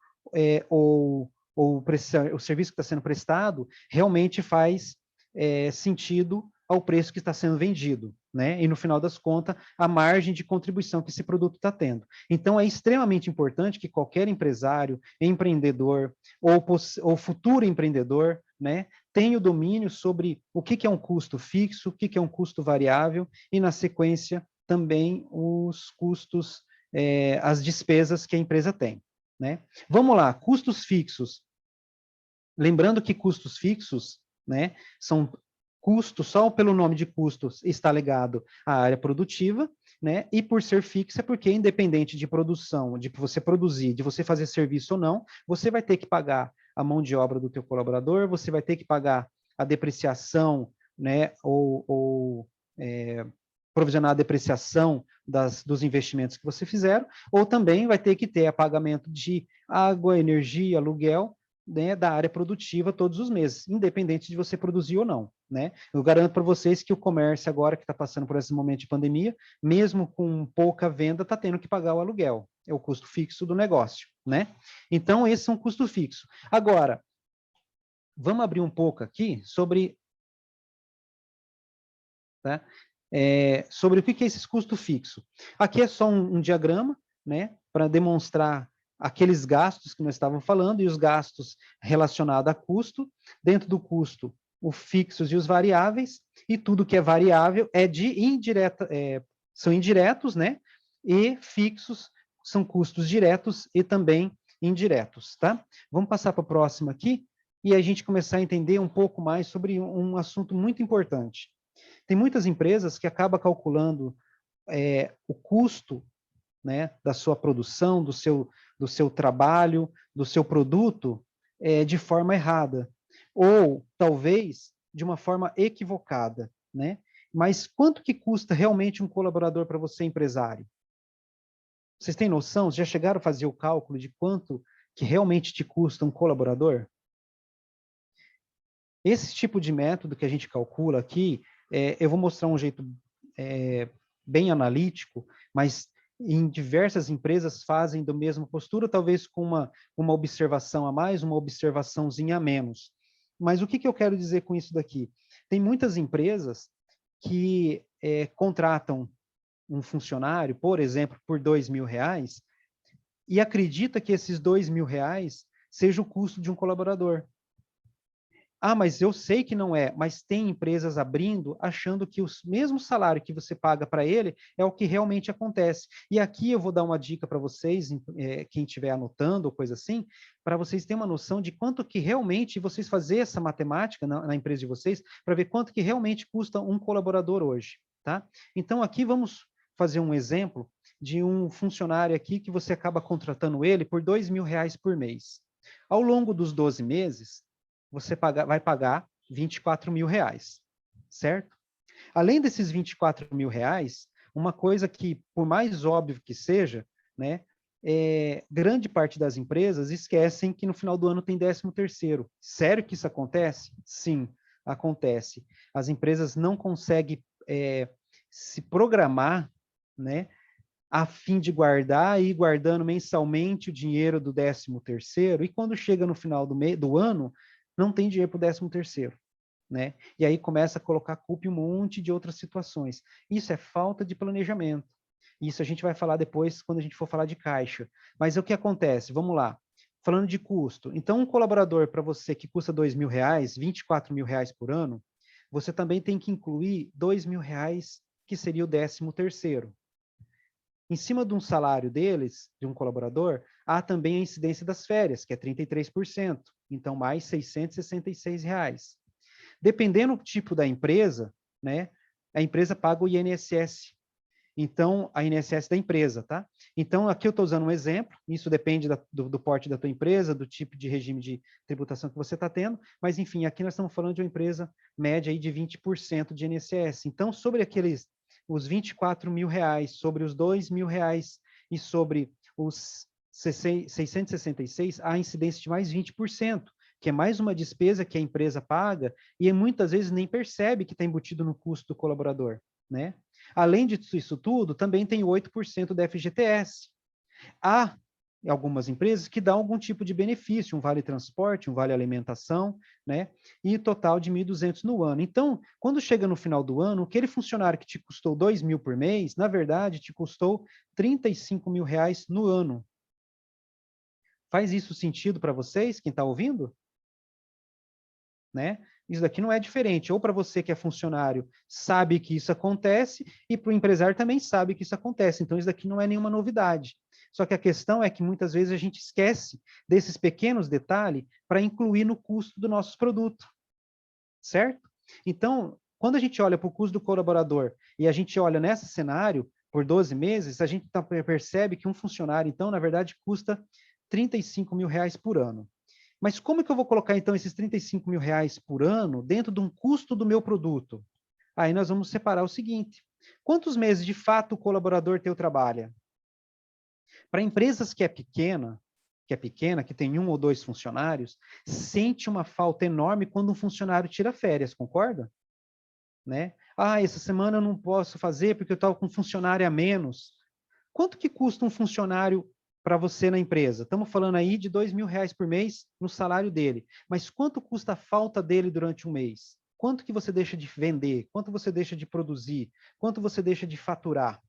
ou o serviço que está sendo prestado realmente faz sentido ao preço que está sendo vendido, né? E no final das contas, a margem de contribuição que esse produto está tendo. Então, é extremamente importante que qualquer empresário, empreendedor ou futuro empreendedor, né, tenha o domínio sobre o que é um custo fixo, o que é um custo variável e, na sequência, também os custos, as despesas que a empresa tem, né? Vamos lá, custos fixos. Lembrando que custos fixos, né, são custos, só pelo nome de custos está ligado à área produtiva, né, e por ser fixa, porque independente de produção, de você produzir, de você fazer serviço ou não, você vai ter que pagar a mão de obra do teu colaborador, você vai ter que pagar a depreciação, né, ou provisionar a depreciação dos investimentos que você fizeram, ou também vai ter que ter a pagamento de água, energia, aluguel, né, da área produtiva todos os meses, independente de você produzir ou não, né? Eu garanto para vocês que o comércio agora que está passando por esse momento de pandemia, mesmo com pouca venda, está tendo que pagar o aluguel, é o custo fixo do negócio, né? Então, esse é um custo fixo. Agora, vamos abrir um pouco aqui sobre... Tá? Sobre o que é esse custo fixo. Aqui é só um diagrama, né, para demonstrar aqueles gastos que nós estávamos falando e os gastos relacionados a custo. Dentro do custo, os fixos e os variáveis, e tudo que é variável é de indireta, são indiretos, né, e fixos são custos diretos e também indiretos, tá? Vamos passar para a próxima aqui e a gente começar a entender um pouco mais sobre um assunto muito importante. Tem muitas empresas que acabam calculando o custo, né, da sua produção, do seu trabalho, do seu produto, de forma errada. Ou, talvez, de uma forma equivocada, né? Mas quanto que custa realmente um colaborador para você, empresário? Vocês têm noção? Vocês já chegaram a fazer o cálculo de quanto que realmente te custa um colaborador? Esse tipo de método que a gente calcula aqui, eu vou mostrar um jeito bem analítico, mas em diversas empresas fazem da mesma postura, talvez com uma observação a mais, uma observaçãozinha a menos. Mas o que eu quero dizer com isso daqui? Tem muitas empresas que contratam um funcionário, por exemplo, por R$2.000, e acredita que esses R$2.000 seja o custo de um colaborador. Ah, mas eu sei que não é, mas tem empresas abrindo achando que o mesmo salário que você paga para ele é o que realmente acontece. E aqui eu vou dar uma dica para vocês, quem estiver anotando ou coisa assim, para vocês terem uma noção de quanto que realmente vocês fazer essa matemática na empresa de vocês, para ver quanto que realmente custa um colaborador hoje, tá? Então aqui vamos fazer um exemplo de um funcionário aqui que você acaba contratando ele por R$ 2.000 por mês. Ao longo dos 12 meses, você vai pagar R$ 24.000, certo? Além desses R$ 24.000, uma coisa que, por mais óbvio que seja, né, grande parte das empresas esquecem que no final do ano tem 13º. Sério que isso acontece? Sim, acontece. As empresas não conseguem se programar, né, a fim de guardar e ir guardando mensalmente o dinheiro do 13º, e quando chega no final do ano, não tem dinheiro para o 13º, né? E aí começa a colocar culpa em um monte de outras situações. Isso é falta de planejamento. Isso a gente vai falar depois, quando a gente for falar de caixa. Mas o que acontece? Vamos lá. Falando de custo. Então, um colaborador para você que custa R$ 2.000, R$ 24.000 por ano, você também tem que incluir R$ 2.000, que seria o 13º. Em cima de um salário deles, de um colaborador, há também a incidência das férias, que é 33%, então mais R$ 666. Dependendo do tipo da empresa, né, a empresa paga o INSS. Então, a INSS da empresa, tá? Então, aqui eu estou usando um exemplo, isso depende do porte da tua empresa, do tipo de regime de tributação que você está tendo, mas, enfim, aqui nós estamos falando de uma empresa média aí de 20% de INSS. Então, sobre os R$ 24.000, sobre os R$ 2.000 e sobre os 666, há incidência de mais 20%, que é mais uma despesa que a empresa paga e muitas vezes nem percebe que está embutido no custo do colaborador, né? Além disso tudo, também tem 8% da FGTS. Há algumas empresas que dão algum tipo de benefício, um vale transporte, um vale alimentação, né? E total de 1.200 no ano. Então, quando chega no final do ano, aquele funcionário que te custou 2.000 por mês, na verdade, te custou R$ 35.000 no ano. Faz isso sentido para vocês, quem está ouvindo? Né? Isso daqui não é diferente. Ou para você que é funcionário, sabe que isso acontece, e para o empresário também sabe que isso acontece. Então, isso daqui não é nenhuma novidade. Só que a questão é que muitas vezes a gente esquece desses pequenos detalhes para incluir no custo do nosso produto. Certo? Então, quando a gente olha para o custo do colaborador e a gente olha nesse cenário, por 12 meses, a gente percebe que um funcionário, então, na verdade, custa R$ 35.000 por ano. Mas como que eu vou colocar, então, esses R$ 35.000 por ano dentro de um custo do meu produto? Aí nós vamos separar o seguinte: quantos meses, de fato, o colaborador teu trabalha? Para empresas que é pequena, que tem 1 ou 2 funcionários, sente uma falta enorme quando um funcionário tira férias, concorda? Né? Ah, essa semana eu não posso fazer porque eu estava com um funcionário a menos. Quanto que custa um funcionário para você na empresa? Estamos falando aí de R$ 2.000 por mês no salário dele. Mas quanto custa a falta dele durante um mês? Quanto que você deixa de vender? Quanto você deixa de produzir? Quanto você deixa de faturar?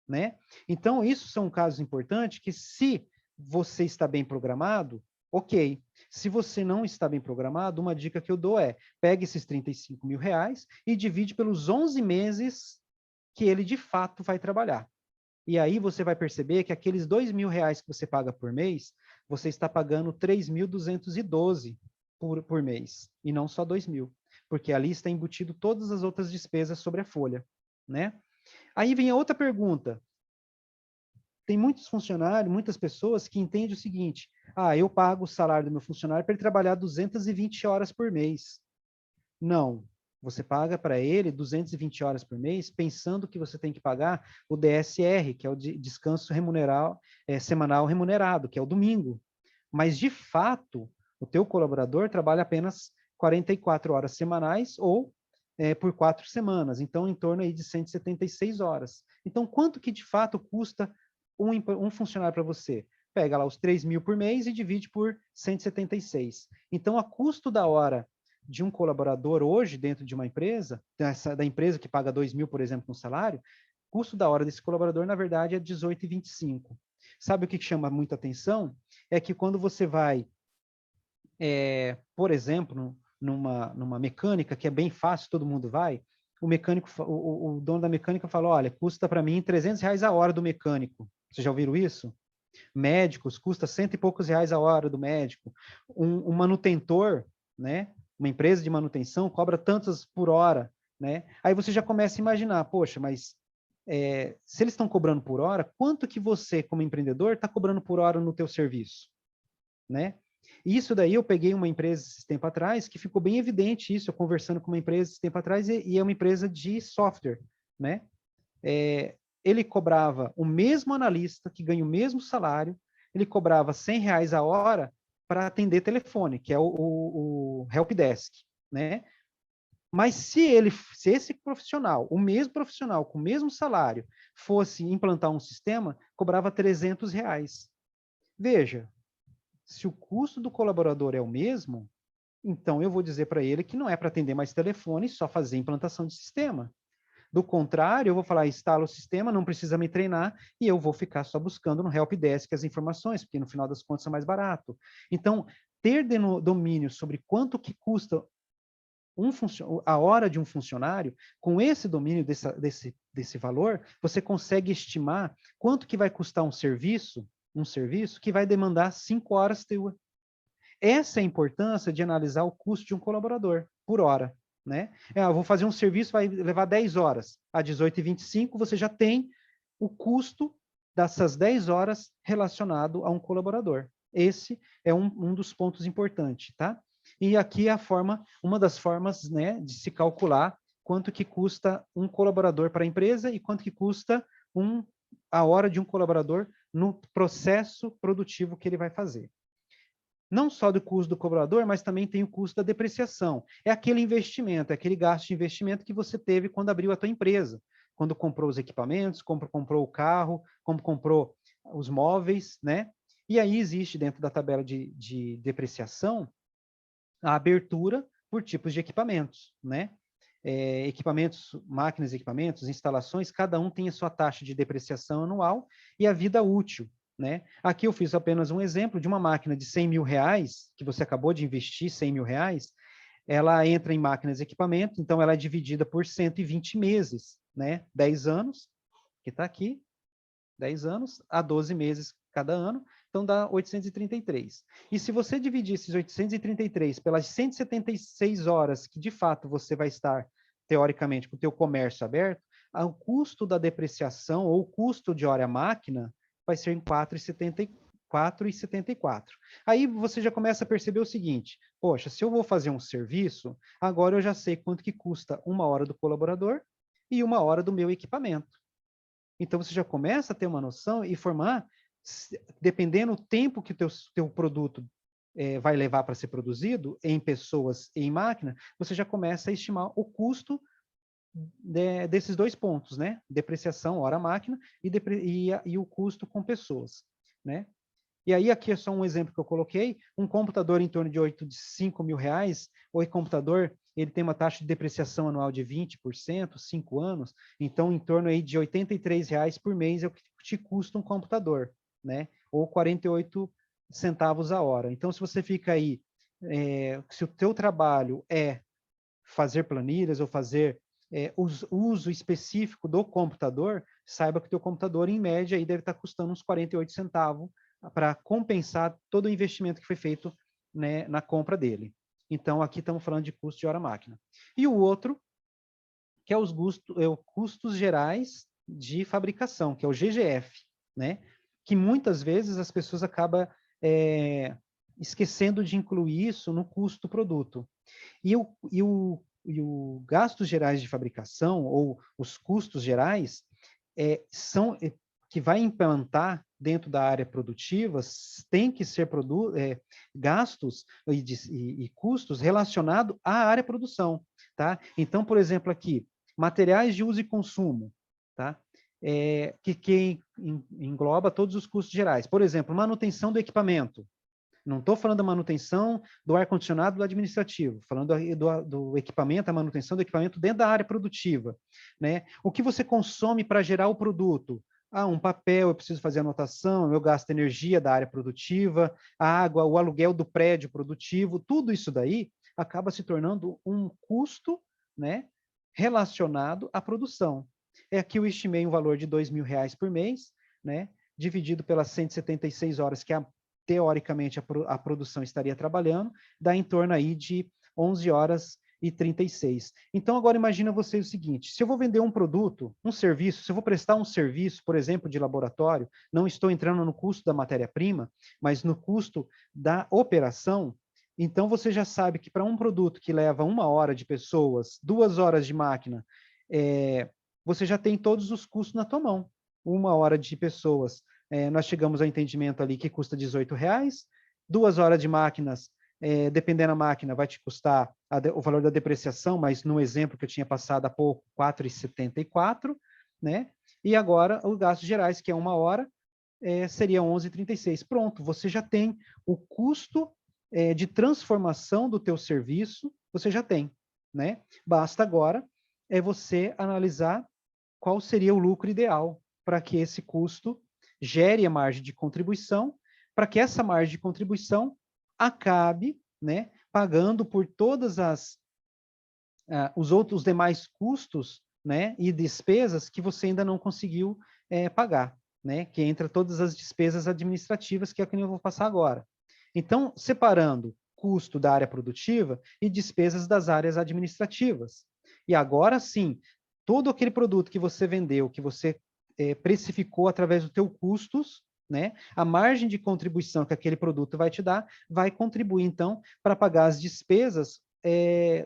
Né? Então, isso são casos importantes que, se você está bem programado, ok. Se você não está bem programado, uma dica que eu dou é: pegue esses R$ 35.000 e divide pelos 11 meses que ele de fato vai trabalhar. E aí você vai perceber que aqueles R$ 2.000 que você paga por mês, você está pagando 3.212 por mês, e não só 2.000, porque ali está embutido todas as outras despesas sobre a folha, né? Aí vem a outra pergunta. Tem muitos funcionários, muitas pessoas que entendem o seguinte: ah, eu pago o salário do meu funcionário para ele trabalhar 220 horas por mês. Não. Você paga para ele 220 horas por mês, pensando que você tem que pagar o DSR, que é o descanso semanal remunerado, que é o domingo. Mas, de fato, o teu colaborador trabalha apenas 44 horas semanais ou por 4 semanas, então em torno aí de 176 horas. Então, quanto que de fato custa um funcionário para você? Pega lá os 3.000 por mês e divide por 176. Então, a custo da hora de um colaborador hoje dentro de uma empresa, da empresa que paga 2.000, por exemplo, no salário, custo da hora desse colaborador, na verdade, é 18,25. Sabe o que chama muita atenção? É que quando você vai, por exemplo, numa mecânica, que é bem fácil, todo mundo vai, o dono da mecânica fala, olha, custa para mim R$300 a hora do mecânico. Vocês já ouviram isso? Médicos, custa R$100 e poucos a hora do médico. Um manutentor, né? Uma empresa de manutenção cobra tantas por hora, né? Aí você já começa a imaginar, poxa, mas se eles estão cobrando por hora, quanto que você, como empreendedor, está cobrando por hora no teu serviço, né? Isso daí eu peguei uma empresa esse tempo atrás, que ficou bem evidente isso, eu conversando com uma empresa esse tempo atrás, e é uma empresa de software, né? Ele cobrava o mesmo analista, que ganha o mesmo salário, ele cobrava R$100 a hora para atender telefone, que é o helpdesk, né? Mas se esse profissional, o mesmo profissional, com o mesmo salário, fosse implantar um sistema, cobrava R$300. Veja, se o custo do colaborador é o mesmo, então eu vou dizer para ele que não é para atender mais telefone, só fazer implantação de sistema. Do contrário, eu vou falar, instala o sistema, não precisa me treinar, e eu vou ficar só buscando no helpdesk as informações, porque no final das contas é mais barato. Então, ter domínio sobre quanto que custa a hora de um funcionário, com esse domínio desse valor, você consegue estimar quanto que vai custar um serviço que vai demandar 5 horas tua. Essa é a importância de analisar o custo de um colaborador por hora, né? Eu vou fazer um serviço, vai levar 10 horas. A 18h25, você já tem o custo dessas 10 horas relacionado a um colaborador. Esse é um dos pontos importantes, tá? E aqui é uma das formas, né, de se calcular quanto que custa um colaborador para a empresa e quanto que custa a hora de um colaborador no processo produtivo que ele vai fazer. Não só do custo do colaborador, mas também tem o custo da depreciação. É aquele investimento, é aquele gasto de investimento que você teve quando abriu a tua empresa, quando comprou os equipamentos, comprou o carro, como comprou os móveis, né? E aí existe dentro da tabela de depreciação a abertura por tipos de equipamentos, né? Equipamentos, máquinas, equipamentos, instalações, cada um tem a sua taxa de depreciação anual e a vida útil, né? Aqui eu fiz apenas um exemplo de uma máquina de R$100 mil, que você acabou de investir R$100 mil, ela entra em máquinas e equipamentos, então ela é dividida por 120 meses, né? 10 anos, que está aqui, 10 anos, a 12 meses cada ano, então dá 833. E se você dividir esses 833 pelas 176 horas que de fato você vai estar, teoricamente, com o teu comércio aberto, o custo da depreciação ou o custo de hora-máquina vai ser em 4,74. Aí você já começa a perceber o seguinte, poxa, se eu vou fazer um serviço, agora eu já sei quanto que custa uma hora do colaborador e uma hora do meu equipamento. Então você já começa a ter uma noção e formar, dependendo do tempo que o teu produto vai levar para ser produzido, em pessoas e em máquina, você já começa a estimar o custo desses dois pontos, né? Depreciação, hora-máquina, e o custo com pessoas, né? E aí, aqui é só um exemplo que eu coloquei, um computador em torno de R$5 mil, o computador, ele tem uma taxa de depreciação anual de 20%, 5 anos, então em torno aí de R$83 por mês é o que te custa um computador, né? Ou 48 centavos a hora. Então, se você fica aí, se o teu trabalho é fazer planilhas ou fazer uso específico do computador, saiba que o teu computador, em média, aí deve estar custando uns 48 centavos para compensar todo o investimento que foi feito, né, na compra dele. Então, aqui estamos falando de custo de hora-máquina. E o outro, que é os custos gerais de fabricação, que é o GGF, né? Que muitas vezes as pessoas acabam esquecendo de incluir isso no custo do produto. E o gastos gerais de fabricação, ou os custos gerais, são que vai implantar dentro da área produtiva, tem que ser gastos e custos relacionados à área produção, tá? Então, por exemplo, aqui, materiais de uso e consumo, tá? Que engloba todos os custos gerais. Por exemplo, manutenção do equipamento. Não estou falando da manutenção do ar-condicionado do administrativo, falando do equipamento, a manutenção do equipamento dentro da área produtiva, né? O que você consome para gerar o produto? Um papel, eu preciso fazer anotação, eu gasto energia da área produtiva, a água, o aluguel do prédio produtivo, tudo isso daí acaba se tornando um custo, né, relacionado à produção. Aqui eu estimei um valor de R$2.000 por mês, né, dividido pelas 176 horas que teoricamente a produção estaria trabalhando, dá em torno aí de 11 horas e 36. Então, agora imagina você o seguinte, se eu vou vender um produto, um serviço, se eu vou prestar um serviço, por exemplo, de laboratório, não estou entrando no custo da matéria-prima, mas no custo da operação, então você já sabe que para um produto que leva 1 hora de pessoas, 2 horas de máquina, você já tem todos os custos na tua mão. 1 hora de pessoas, nós chegamos ao entendimento ali que custa R$18, 2 horas de máquinas, dependendo da máquina, vai te custar o valor da depreciação, mas no exemplo que eu tinha passado há pouco, R$4,74, né? E agora, os gastos gerais, que é 1 hora, seria R$11,36. Pronto, você já tem o custo de transformação do teu serviço, você já tem, né? Basta agora você analisar qual seria o lucro ideal para que esse custo gere a margem de contribuição, para que essa margem de contribuição acabe, né, pagando por todas os demais custos, né, e despesas que você ainda não conseguiu pagar, né, que entra todas as despesas administrativas, que é o que eu vou passar agora. Então, separando custo da área produtiva e despesas das áreas administrativas. E agora sim, todo aquele produto que você vendeu, que você precificou através do teu custos, né, a margem de contribuição que aquele produto vai te dar, vai contribuir, então, para pagar as despesas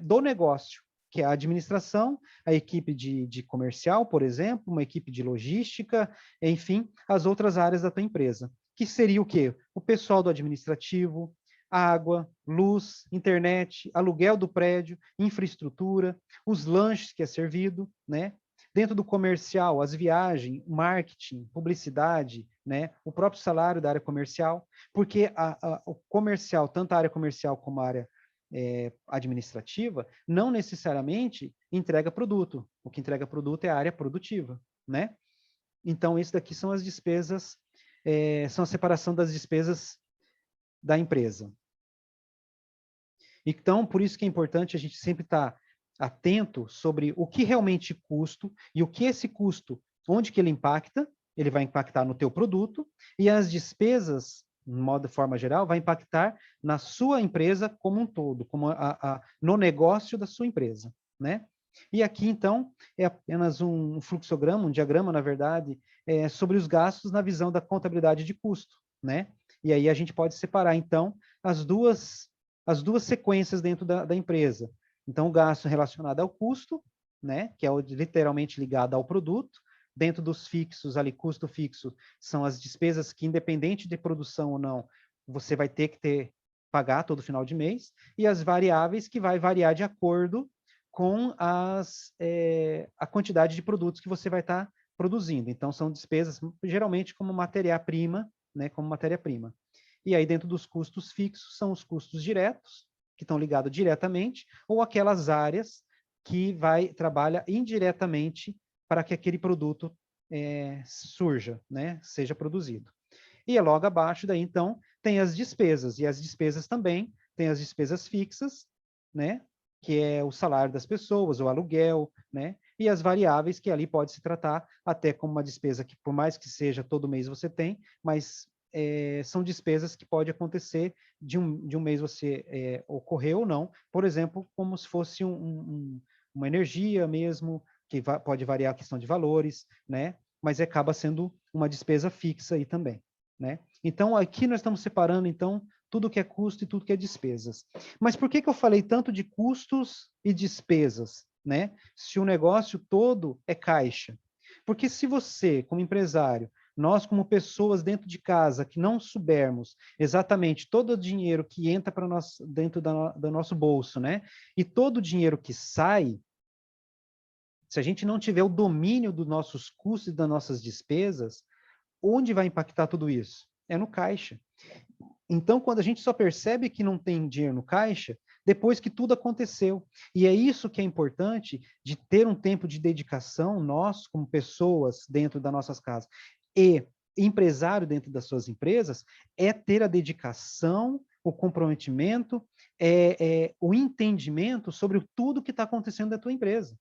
do negócio, que é a administração, a equipe de comercial, por exemplo, uma equipe de logística, enfim, as outras áreas da tua empresa. Que seria o quê? O pessoal do administrativo, água, luz, internet, aluguel do prédio, infraestrutura, os lanches que é servido, né? Dentro do comercial, as viagens, marketing, publicidade, né? O próprio salário da área comercial, porque o comercial, tanto a área comercial como a área administrativa, não necessariamente entrega produto. O que entrega produto é a área produtiva, né? Então, isso daqui são as despesas, são a separação das despesas da empresa. Então, por isso que é importante a gente sempre estar atento sobre o que realmente custo e o que esse custo, onde que ele impacta, ele vai impactar no teu produto, e as despesas, de forma geral, vai impactar na sua empresa como um todo, como no negócio da sua empresa, né? E aqui, então, é apenas um fluxograma, um diagrama, na verdade, sobre os gastos na visão da contabilidade de custo, né? E aí a gente pode separar, então, as duas sequências dentro da empresa. Então, o gasto relacionado ao custo, né, que é literalmente ligado ao produto. Dentro dos fixos, ali, custo fixo, são as despesas que, independente de produção ou não, você vai ter que pagar todo final de mês. E as variáveis, que vai variar de acordo com a quantidade de produtos que você vai estar produzindo. Então, são despesas, geralmente, como matéria-prima, né, como matéria-prima. E aí, dentro dos custos fixos, são os custos diretos, que estão ligados diretamente, ou aquelas áreas que trabalha indiretamente para que aquele produto surja, né, seja produzido. E logo abaixo daí, então, tem as despesas, e as despesas também, tem as despesas fixas, né, que é o salário das pessoas, o aluguel, né, e as variáveis, que ali pode se tratar até como uma despesa que, por mais que seja todo mês você tem, mas são despesas que pode acontecer de um mês você ocorreu ou não, por exemplo, como se fosse uma energia mesmo, que pode variar a questão de valores, né? Mas acaba sendo uma despesa fixa aí também, né? Então, aqui nós estamos separando, então, tudo que é custo e tudo que é despesas. Mas por que eu falei tanto de custos e despesas, né? Se o negócio todo é caixa? Porque se você, como empresário, nós, como pessoas dentro de casa, que não soubermos exatamente todo o dinheiro que entra para nós dentro do nosso bolso, né? E todo o dinheiro que sai, se a gente não tiver o domínio dos nossos custos e das nossas despesas, onde vai impactar tudo isso? É no caixa. Então, quando a gente só percebe que não tem dinheiro no caixa, depois que tudo aconteceu. E é isso que é importante de ter um tempo de dedicação, nós, como pessoas dentro das nossas casas, e empresário dentro das suas empresas, é ter a dedicação, o comprometimento, o entendimento sobre tudo que está acontecendo na tua empresa,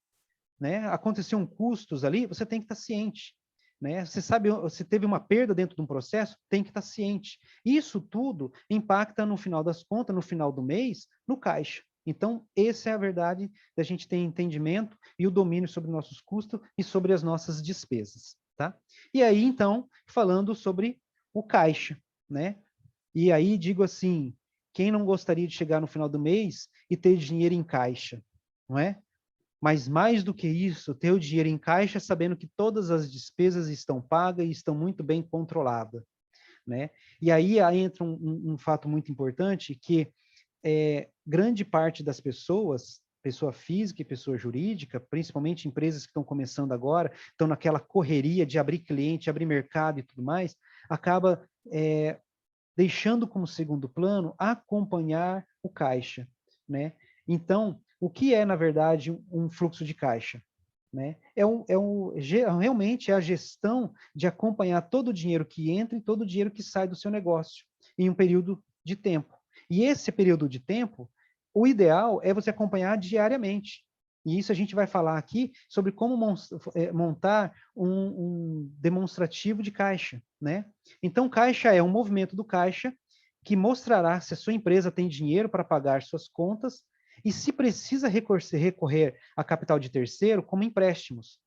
né? Aconteceram custos ali, você tem que estar ciente, né? Você sabe, se teve uma perda dentro de um processo, tem que estar ciente. Isso tudo impacta no final das contas, no final do mês, no caixa. Então, essa é a verdade da gente ter entendimento e o domínio sobre nossos custos e sobre as nossas despesas, tá? E aí, então, falando sobre o caixa, né? E aí digo assim, quem não gostaria de chegar no final do mês e ter dinheiro em caixa, não é? Mas mais do que isso, ter o dinheiro em caixa sabendo que todas as despesas estão pagas e estão muito bem controladas, né? E aí entra um fato muito importante que grande parte das pessoas, pessoa física e pessoa jurídica, principalmente empresas que estão começando agora, estão naquela correria de abrir cliente, abrir mercado e tudo mais, acaba deixando como segundo plano acompanhar o caixa, né? Então, o que é, na verdade, um fluxo de caixa? Né? Realmente é a gestão de acompanhar todo o dinheiro que entra e todo o dinheiro que sai do seu negócio em um período de tempo. E esse período de tempo, o ideal é você acompanhar diariamente. E isso a gente vai falar aqui sobre como montar um demonstrativo de caixa, né? Então, caixa é um movimento do caixa que mostrará se a sua empresa tem dinheiro para pagar suas contas e se precisa recorrer a capital de terceiro, como empréstimos.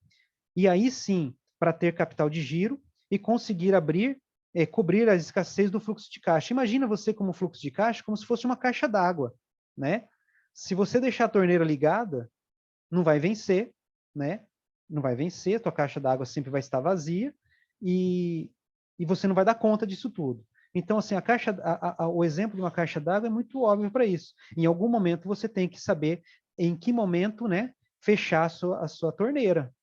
E aí sim, para ter capital de giro e conseguir cobrir as escassez do fluxo de caixa. Imagina você como fluxo de caixa, como se fosse uma caixa d'água, né? Se você deixar a torneira ligada, não vai vencer, né? Não vai vencer, tua caixa d'água sempre vai estar vazia e você não vai dar conta disso tudo. Então, assim, o exemplo de uma caixa d'água é muito óbvio para isso. Em algum momento você tem que saber em que momento, né, fechar a sua torneira.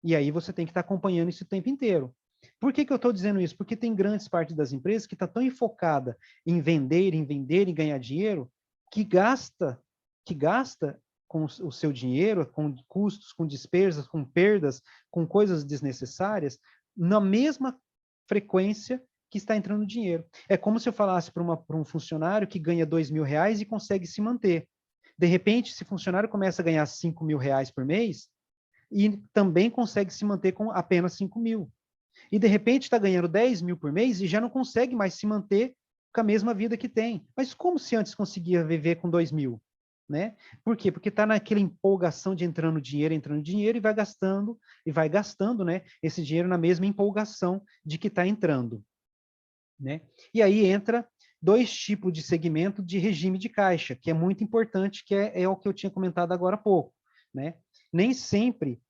E aí você tem que estar acompanhando isso o tempo inteiro. Por que eu estou dizendo isso? Porque tem grandes partes das empresas que está tão enfocada em vender, em ganhar dinheiro, que gasta com o seu dinheiro, com custos, com despesas, com perdas, com coisas desnecessárias, na mesma frequência que está entrando dinheiro. É como se eu falasse para um funcionário que ganha R$2.000 e consegue se manter. De repente, esse funcionário começa a ganhar R$5.000 por mês e também consegue se manter com apenas 5.000. E de repente está ganhando 10.000 por mês e já não consegue mais se manter com a mesma vida que tem. Mas como se antes conseguia viver com 2.000? Né? Por quê? Porque está naquela empolgação de entrando dinheiro e vai gastando, né, esse dinheiro na mesma empolgação de que está entrando. Né? E aí entra 2 tipos de segmento de regime de caixa, que é muito importante, que é o que eu tinha comentado agora há pouco. Né? Nem sempre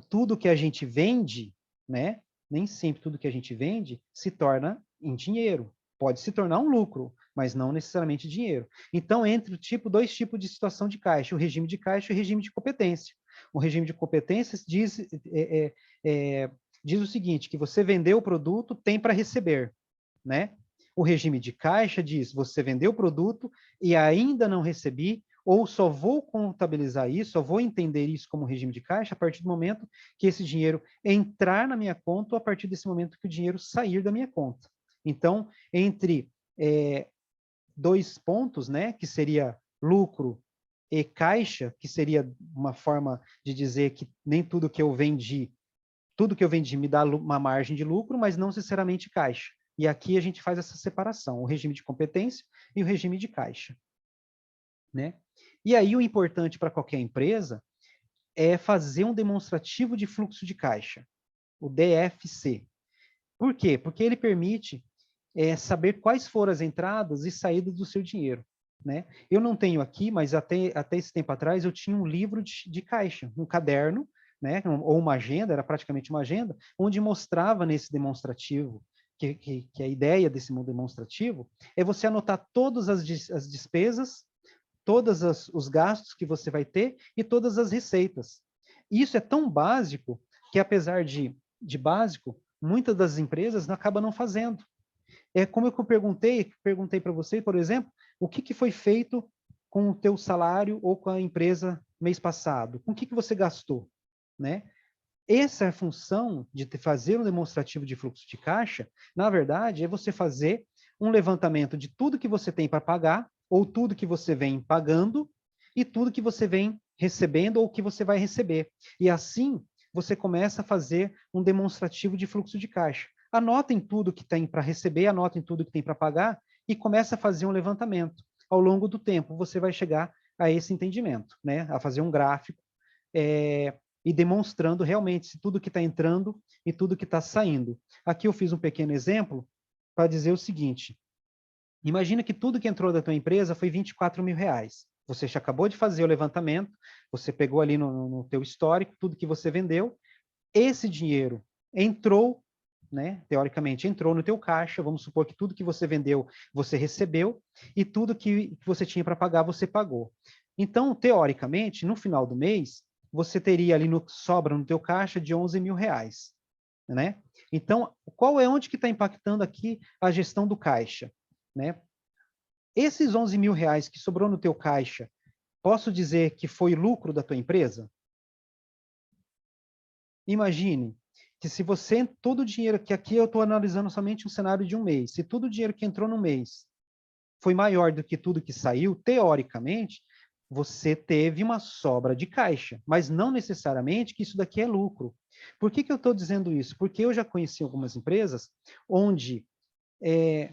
tudo que a gente vende, né, nem sempre tudo que a gente vende se torna em dinheiro. Pode se tornar um lucro, mas não necessariamente dinheiro. Então, entre 2 tipos de situação de caixa, o regime de caixa e o regime de competência. O regime de competências diz o seguinte, que você vendeu o produto, tem para receber, né? O regime de caixa diz, você vendeu o produto e ainda não recebi, ou só vou contabilizar isso, só vou entender isso como regime de caixa a partir do momento que esse dinheiro entrar na minha conta ou a partir desse momento que o dinheiro sair da minha conta. Então, entre 2 pontos, né, que seria lucro e caixa, que seria uma forma de dizer que nem tudo que eu vendi me dá uma margem de lucro, mas não necessariamente caixa. E aqui a gente faz essa separação, o regime de competência e o regime de caixa. Né? E aí o importante para qualquer empresa é fazer um demonstrativo de fluxo de caixa, o DFC. Por quê? Porque ele permite saber quais foram as entradas e saídas do seu dinheiro. Né? Eu não tenho aqui, mas até esse tempo atrás eu tinha um livro de caixa, um caderno, né? Ou uma agenda, era praticamente uma agenda, onde mostrava nesse demonstrativo, que a ideia desse demonstrativo é você anotar todas as despesas, todos os gastos que você vai ter e todas as receitas. Isso é tão básico que, apesar de básico, muitas das empresas acabam não fazendo. É como eu perguntei para você, por exemplo, o que foi feito com o teu salário ou com a empresa mês passado? Com o que você gastou? Né? Essa é a função de fazer um demonstrativo de fluxo de caixa, na verdade, é você fazer um levantamento de tudo que você tem para pagar, ou tudo que você vem pagando e tudo que você vem recebendo ou que você vai receber. E assim, você começa a fazer um demonstrativo de fluxo de caixa. Anotem tudo que tem para receber, anotem tudo que tem para pagar e começa a fazer um levantamento. Ao longo do tempo, você vai chegar a esse entendimento, né? A fazer um gráfico e demonstrando realmente se tudo que está entrando e tudo que está saindo. Aqui eu fiz um pequeno exemplo para dizer o seguinte: imagina que tudo que entrou da tua empresa foi 24 mil reais. Você já acabou de fazer o levantamento, você pegou ali no teu histórico tudo que você vendeu, esse dinheiro entrou, né, teoricamente entrou no teu caixa, vamos supor que tudo que você vendeu você recebeu e tudo que você tinha para pagar você pagou. Então, teoricamente, no final do mês, você teria ali sobra no teu caixa de 11 mil reais, né? Então, onde que está impactando aqui a gestão do caixa, né? Esses 11 mil reais que sobrou no teu caixa, posso dizer que foi lucro da tua empresa? Imagine que se você, todo o dinheiro, que aqui eu estou analisando somente um cenário de um mês, se todo o dinheiro que entrou no mês foi maior do que tudo que saiu, teoricamente, você teve uma sobra de caixa, mas não necessariamente que isso daqui é lucro. Por que eu estou dizendo isso? Porque eu já conheci algumas empresas onde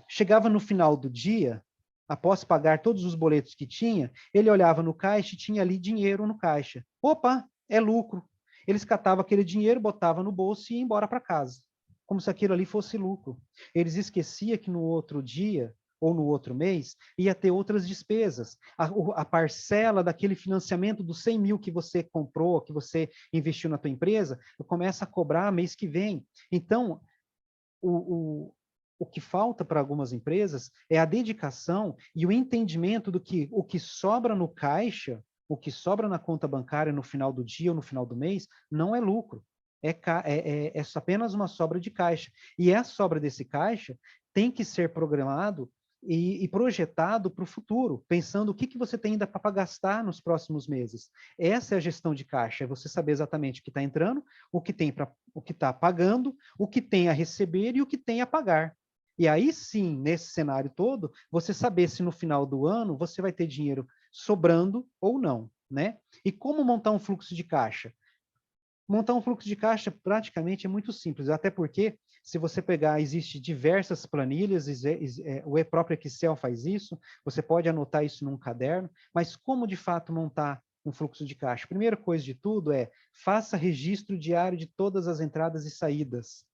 chegava no final do dia, após pagar todos os boletos que tinha, ele olhava no caixa e tinha ali dinheiro no caixa. Opa, é lucro. Eles catavam aquele dinheiro, botavam no bolso e iam embora para casa, como se aquilo ali fosse lucro. Eles esqueciam que no outro dia ou no outro mês ia ter outras despesas. A parcela daquele financiamento dos 100 mil que você comprou, que você investiu na tua empresa, começa a cobrar mês que vem. Então, o que falta para algumas empresas é a dedicação e o entendimento do que o que sobra no caixa, o que sobra na conta bancária no final do dia ou no final do mês, não é lucro. É apenas uma sobra de caixa. E a sobra desse caixa tem que ser programado e projetado para o futuro, pensando o que você tem ainda para gastar nos próximos meses. Essa é a gestão de caixa, é você saber exatamente o que está entrando, o que está pagando, o que tem a receber e o que tem a pagar. E aí sim, nesse cenário todo, você saber se no final do ano você vai ter dinheiro sobrando ou não, né? E como montar um fluxo de caixa? Montar um fluxo de caixa praticamente é muito simples, até porque se você pegar, existe diversas planilhas, o próprio Excel faz isso, você pode anotar isso num caderno, mas como de fato montar um fluxo de caixa? A primeira coisa de tudo faça registro diário de todas as entradas e saídas.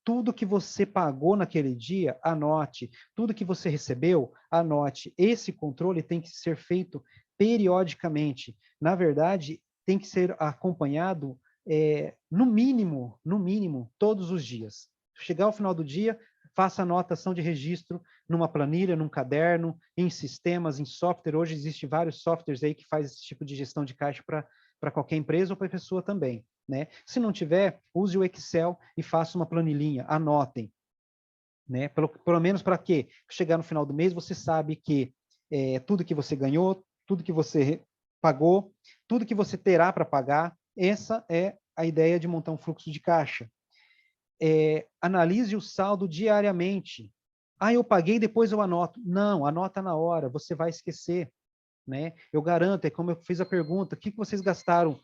Tudo que você pagou naquele dia, anote. Tudo que você recebeu, anote. Esse controle tem que ser feito periodicamente. Na verdade, tem que ser acompanhado no mínimo, todos os dias. Chegar ao final do dia, faça anotação de registro numa planilha, num caderno, em sistemas, em software. Hoje existem vários softwares aí que fazem esse tipo de gestão de caixa para qualquer empresa ou para pessoa também, né? Se não tiver, use o Excel e faça uma planilhinha, anotem, né? Pelo menos para quê? Chegar no final do mês, você sabe que tudo que você ganhou, tudo que você pagou, tudo que você terá para pagar, essa é a ideia de montar um fluxo de caixa. Analise o saldo diariamente. Eu paguei, depois eu anoto. Não, anota na hora, você vai esquecer, né? Eu garanto, é como eu fiz a pergunta, o que vocês gastaram,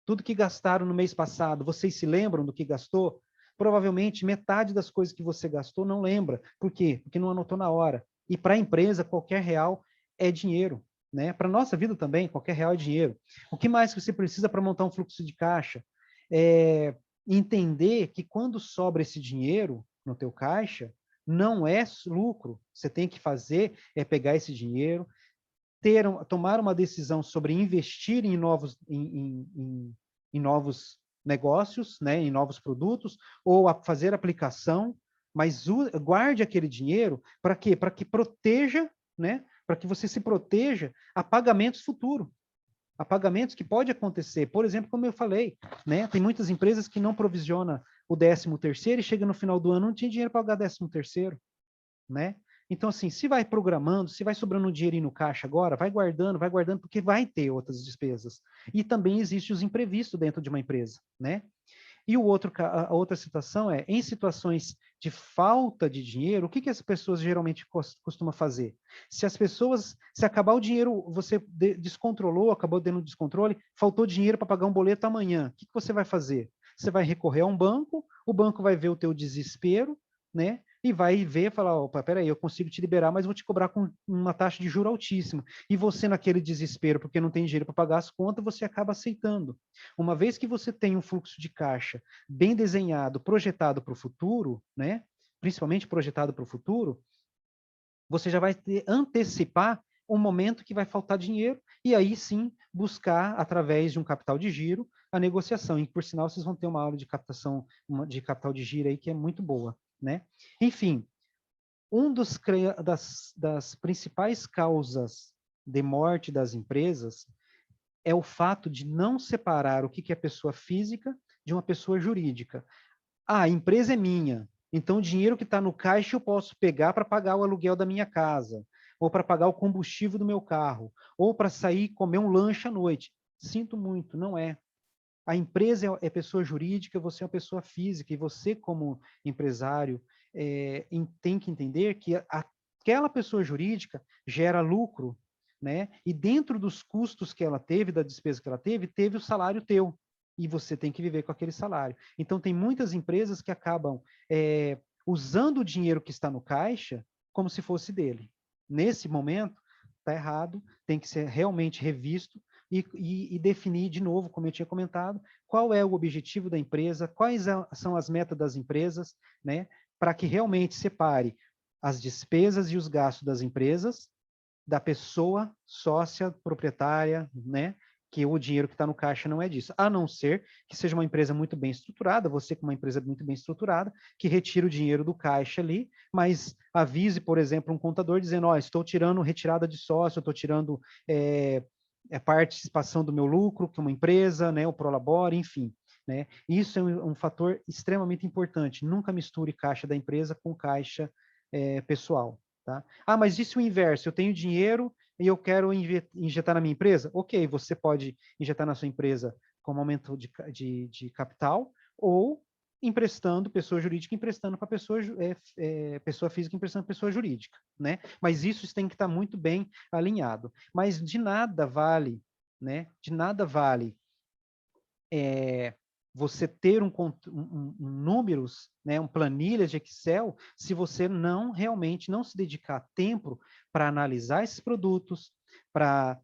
tudo que gastaram no mês passado, vocês se lembram do que gastou? Provavelmente metade das coisas que você gastou não lembra. Por quê? Porque não anotou na hora. E para a empresa, qualquer real é dinheiro, né? Para a nossa vida também, qualquer real é dinheiro. O que mais que você precisa para montar um fluxo de caixa? Entender que quando sobra esse dinheiro no teu caixa, não é lucro. Você tem que fazer pegar esse dinheiro, tomar uma decisão sobre investir em novos negócios, né, em novos produtos, ou fazer aplicação, mas guarde aquele dinheiro para quê? Para que proteja, né, para que você se proteja a pagamentos futuros, a pagamentos que pode acontecer. Por exemplo, como eu falei, né, tem muitas empresas que não provisionam o 13º e chega no final do ano não tem dinheiro para pagar 13º, né? Então, assim, se vai programando, se vai sobrando um dinheirinho no caixa agora, vai guardando, porque vai ter outras despesas. E também existe os imprevistos dentro de uma empresa, né? E a outra situação é, em situações de falta de dinheiro, o que as pessoas geralmente costumam fazer? Se acabar o dinheiro, você descontrolou, acabou dando descontrole, faltou dinheiro para pagar um boleto amanhã, o que você vai fazer? Você vai recorrer a um banco, o banco vai ver o teu desespero, né? E vai ver, falar, opa, peraí, eu consigo te liberar, mas vou te cobrar com uma taxa de juro altíssima. E você, naquele desespero, porque não tem dinheiro para pagar as contas, você acaba aceitando. Uma vez que você tem um fluxo de caixa bem desenhado, projetado para o futuro, né? Principalmente projetado para o futuro, você já vai antecipar um momento que vai faltar dinheiro e aí sim buscar, através de um capital de giro, a negociação. E, por sinal, vocês vão ter uma aula de captação de capital de giro aí que é muito boa, né? Enfim, das principais causas de morte das empresas é o fato de não separar o que é pessoa física de uma pessoa jurídica. Ah, a empresa é minha, então o dinheiro que está no caixa eu posso pegar para pagar o aluguel da minha casa, ou para pagar o combustível do meu carro, ou para sair comer um lanche à noite. Sinto muito, não é. A empresa é pessoa jurídica, você é uma pessoa física, e você, como empresário, tem que entender que aquela pessoa jurídica gera lucro, né? E dentro dos custos que ela teve, da despesa que ela teve o salário teu, e você tem que viver com aquele salário. Então, tem muitas empresas que acabam usando o dinheiro que está no caixa como se fosse dele. Nesse momento, está errado, tem que ser realmente revisto, e definir de novo, como eu tinha comentado, qual é o objetivo da empresa, quais são as metas das empresas, né, para que realmente separe as despesas e os gastos das empresas da pessoa sócia, proprietária, né, que o dinheiro que está no caixa não é disso, a não ser que seja uma empresa muito bem estruturada, você com uma empresa muito bem estruturada, que retira o dinheiro do caixa ali, mas avise, por exemplo, um contador dizendo, ó, estou tirando retirada de sócio, estou tirando participação do meu lucro, que é uma empresa, né, o Prolabore, enfim. Né? Isso é um fator extremamente importante. Nunca misture caixa da empresa com caixa pessoal. Tá? Ah, mas e se o inverso? Eu tenho dinheiro e eu quero injetar na minha empresa? Ok, você pode injetar na sua empresa como aumento de capital ou emprestando, pessoa jurídica emprestando para pessoa física emprestando para pessoa jurídica, né? Mas isso tem que estar muito bem alinhado. Mas de nada vale, né? De nada vale você ter números, né, planilhas de Excel, se você realmente não se dedicar tempo para analisar esses produtos, para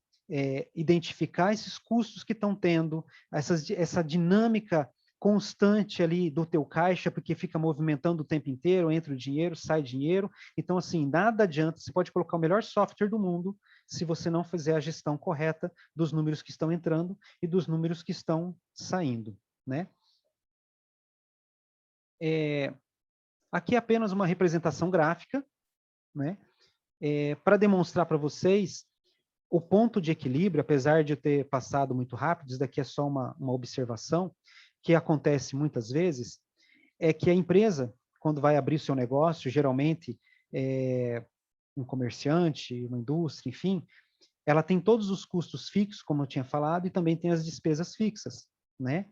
identificar esses custos que estão tendo, essa dinâmica constante ali do teu caixa, porque fica movimentando o tempo inteiro, entra o dinheiro, sai dinheiro. Então, assim, nada adianta, você pode colocar o melhor software do mundo, se você não fizer a gestão correta dos números que estão entrando e dos números que estão saindo, né? Aqui é apenas uma representação gráfica, né? Para demonstrar para vocês o ponto de equilíbrio, apesar de eu ter passado muito rápido, isso daqui é só uma observação, que acontece muitas vezes, é que a empresa, quando vai abrir o seu negócio, geralmente um comerciante, uma indústria, enfim, ela tem todos os custos fixos, como eu tinha falado, e também tem as despesas fixas, né?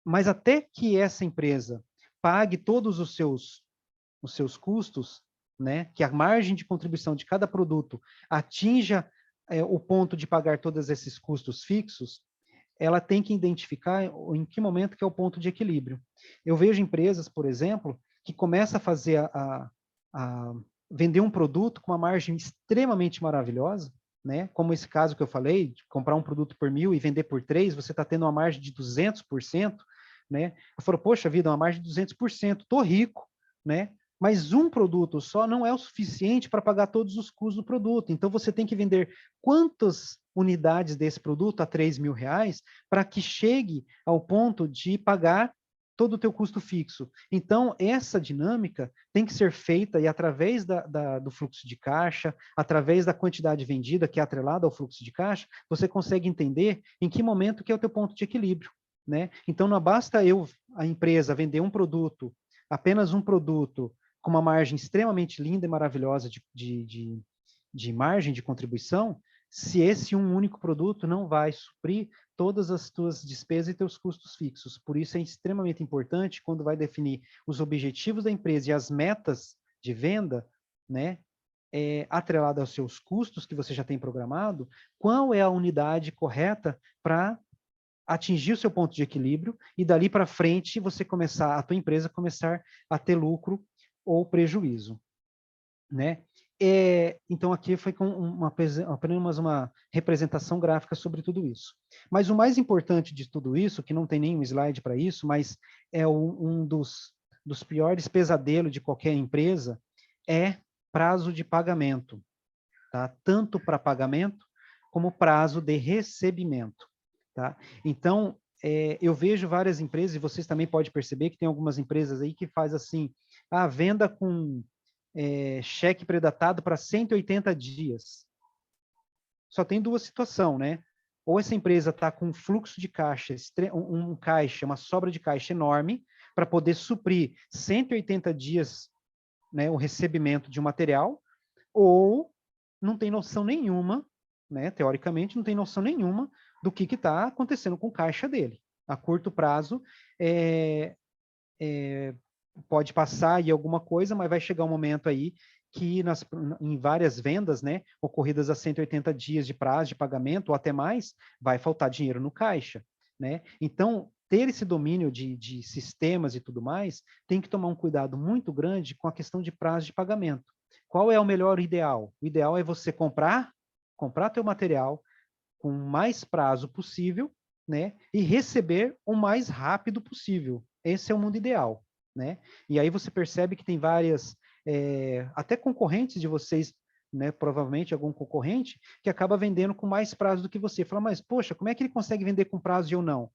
Mas até que essa empresa pague todos os seus custos, né, que a margem de contribuição de cada produto atinja o ponto de pagar todos esses custos fixos, ela tem que identificar em que momento que é o ponto de equilíbrio. Eu vejo empresas, por exemplo, que começam a fazer a vender um produto com uma margem extremamente maravilhosa, né? Como esse caso que eu falei, de comprar um produto por 1.000 e vender por 3, você está tendo uma margem de 200%, né? Eu falo, poxa vida, uma margem de 200%, estou rico, né? Mas um produto só não é o suficiente para pagar todos os custos do produto. Então, você tem que vender quantas unidades desse produto a R$3.000 para que chegue ao ponto de pagar todo o teu custo fixo. Então, essa dinâmica tem que ser feita e através do fluxo de caixa, através da quantidade vendida, que é atrelada ao fluxo de caixa, você consegue entender em que momento que é o teu ponto de equilíbrio, né? Então, não basta a empresa, vender um produto, apenas um produto, com uma margem extremamente linda e maravilhosa de margem de contribuição, se esse um único produto não vai suprir todas as tuas despesas e teus custos fixos. Por isso é extremamente importante, quando vai definir os objetivos da empresa e as metas de venda, né, atrelada aos seus custos que você já tem programado, qual é a unidade correta para atingir o seu ponto de equilíbrio e dali para frente a tua empresa começar a ter lucro ou prejuízo, né? Então aqui foi com apenas uma representação gráfica sobre tudo isso. Mas o mais importante de tudo isso, que não tem nenhum slide para isso, mas é um dos piores pesadelos de qualquer empresa, é prazo de pagamento, tá? Tanto para pagamento como prazo de recebimento, tá? Então, eu vejo várias empresas, e vocês também podem perceber que tem algumas empresas aí que faz assim, a venda com cheque predatado para 180 dias. Só tem duas situações, né? Ou essa empresa está com um fluxo de caixa, uma sobra de caixa enorme, para poder suprir 180 dias, né, o recebimento de um material, ou não tem noção nenhuma, né, teoricamente, não tem noção nenhuma do que está acontecendo com o caixa dele. A curto prazo, pode passar aí alguma coisa, mas vai chegar um momento aí que em várias vendas, né, ocorridas a 180 dias de prazo de pagamento ou até mais, vai faltar dinheiro no caixa, né? Então, ter esse domínio de sistemas e tudo mais, tem que tomar um cuidado muito grande com a questão de prazo de pagamento. Qual é o melhor ideal? O ideal é você comprar teu material com o mais prazo possível, né, e receber o mais rápido possível. Esse é o mundo ideal, né? E aí você percebe que tem várias, até concorrentes de vocês, né, provavelmente algum concorrente, que acaba vendendo com mais prazo do que você. Fala, mas, poxa, como é que ele consegue vender com prazo e eu não?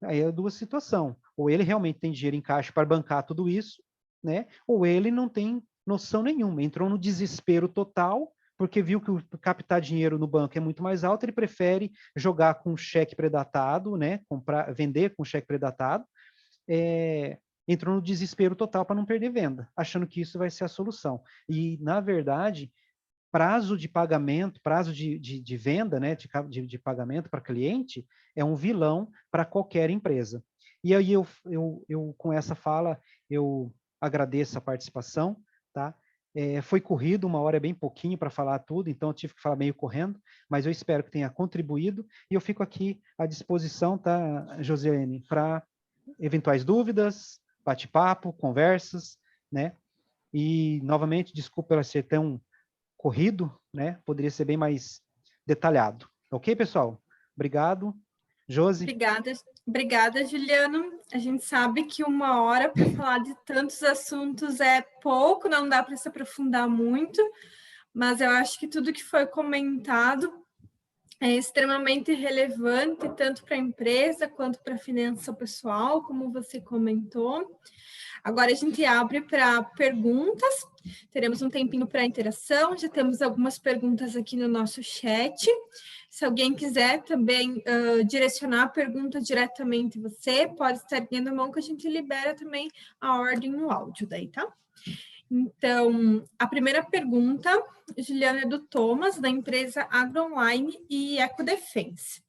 Aí é duas situações. Ou ele realmente tem dinheiro em caixa para bancar tudo isso, né? Ou ele não tem noção nenhuma, entrou no desespero total, porque viu que o captar dinheiro no banco é muito mais alto, ele prefere jogar com cheque predatado, né? Vender com cheque predatado, entrou no desespero total para não perder venda, achando que isso vai ser a solução. E, na verdade, prazo de pagamento, prazo de venda, né, de pagamento para cliente, é um vilão para qualquer empresa. E aí eu com essa fala, eu agradeço a participação, tá? Foi corrido, uma hora é bem pouquinho para falar tudo, então eu tive que falar meio correndo, mas eu espero que tenha contribuído, e eu fico aqui à disposição, tá, Josiane, para eventuais dúvidas, bate-papo, conversas, né? E, novamente, desculpa pela ser tão corrido, né? Poderia ser bem mais detalhado. Ok, pessoal? Obrigado. Josi? Obrigada, Juliano. A gente sabe que uma hora para falar de tantos assuntos é pouco, não dá para se aprofundar muito, mas eu acho que tudo que foi comentado é extremamente relevante, tanto para a empresa quanto para a finança pessoal, como você comentou. Agora a gente abre para perguntas, teremos um tempinho para interação, já temos algumas perguntas aqui no nosso chat. Se alguém quiser também direcionar a pergunta diretamente a você, pode estar erguendo a mão que a gente libera também a ordem no áudio daí, tá? Então, a primeira pergunta, Juliana, é do Thomas, da empresa AgroOnline e EcoDefense.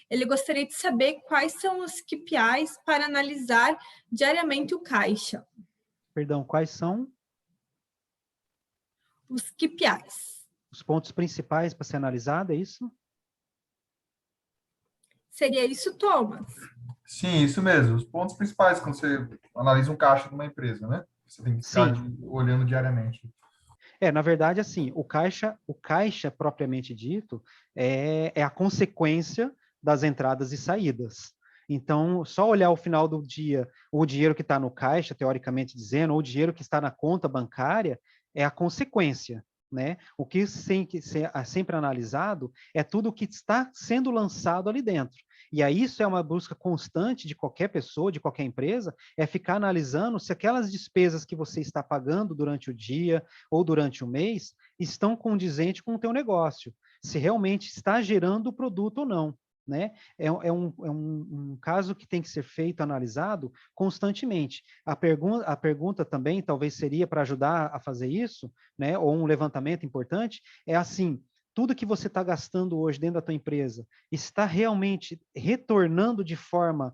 Ele gostaria de saber quais são os KPIs para analisar diariamente o caixa. Perdão, quais são? Os KPIs. Os pontos principais para ser analisado, é isso? Seria isso, Thomas? Sim, isso mesmo. Os pontos principais quando você analisa um caixa de uma empresa, né? Você tem que ficar olhando diariamente. Na verdade, assim, o caixa propriamente dito é a consequência das entradas e saídas. Então, só olhar o final do dia, o dinheiro que está no caixa, teoricamente dizendo, ou o dinheiro que está na conta bancária, é a consequência, né? O que tem que ser sempre analisado é tudo o que está sendo lançado ali dentro. E aí isso é uma busca constante de qualquer pessoa, de qualquer empresa, é ficar analisando se aquelas despesas que você está pagando durante o dia ou durante o mês estão condizentes com o teu negócio, se realmente está gerando o produto ou não, né? É um caso que tem que ser feito, analisado constantemente. A pergunta também, talvez seria para ajudar a fazer isso, né? Ou um levantamento importante, é assim, tudo que você está gastando hoje dentro da tua empresa está realmente retornando de forma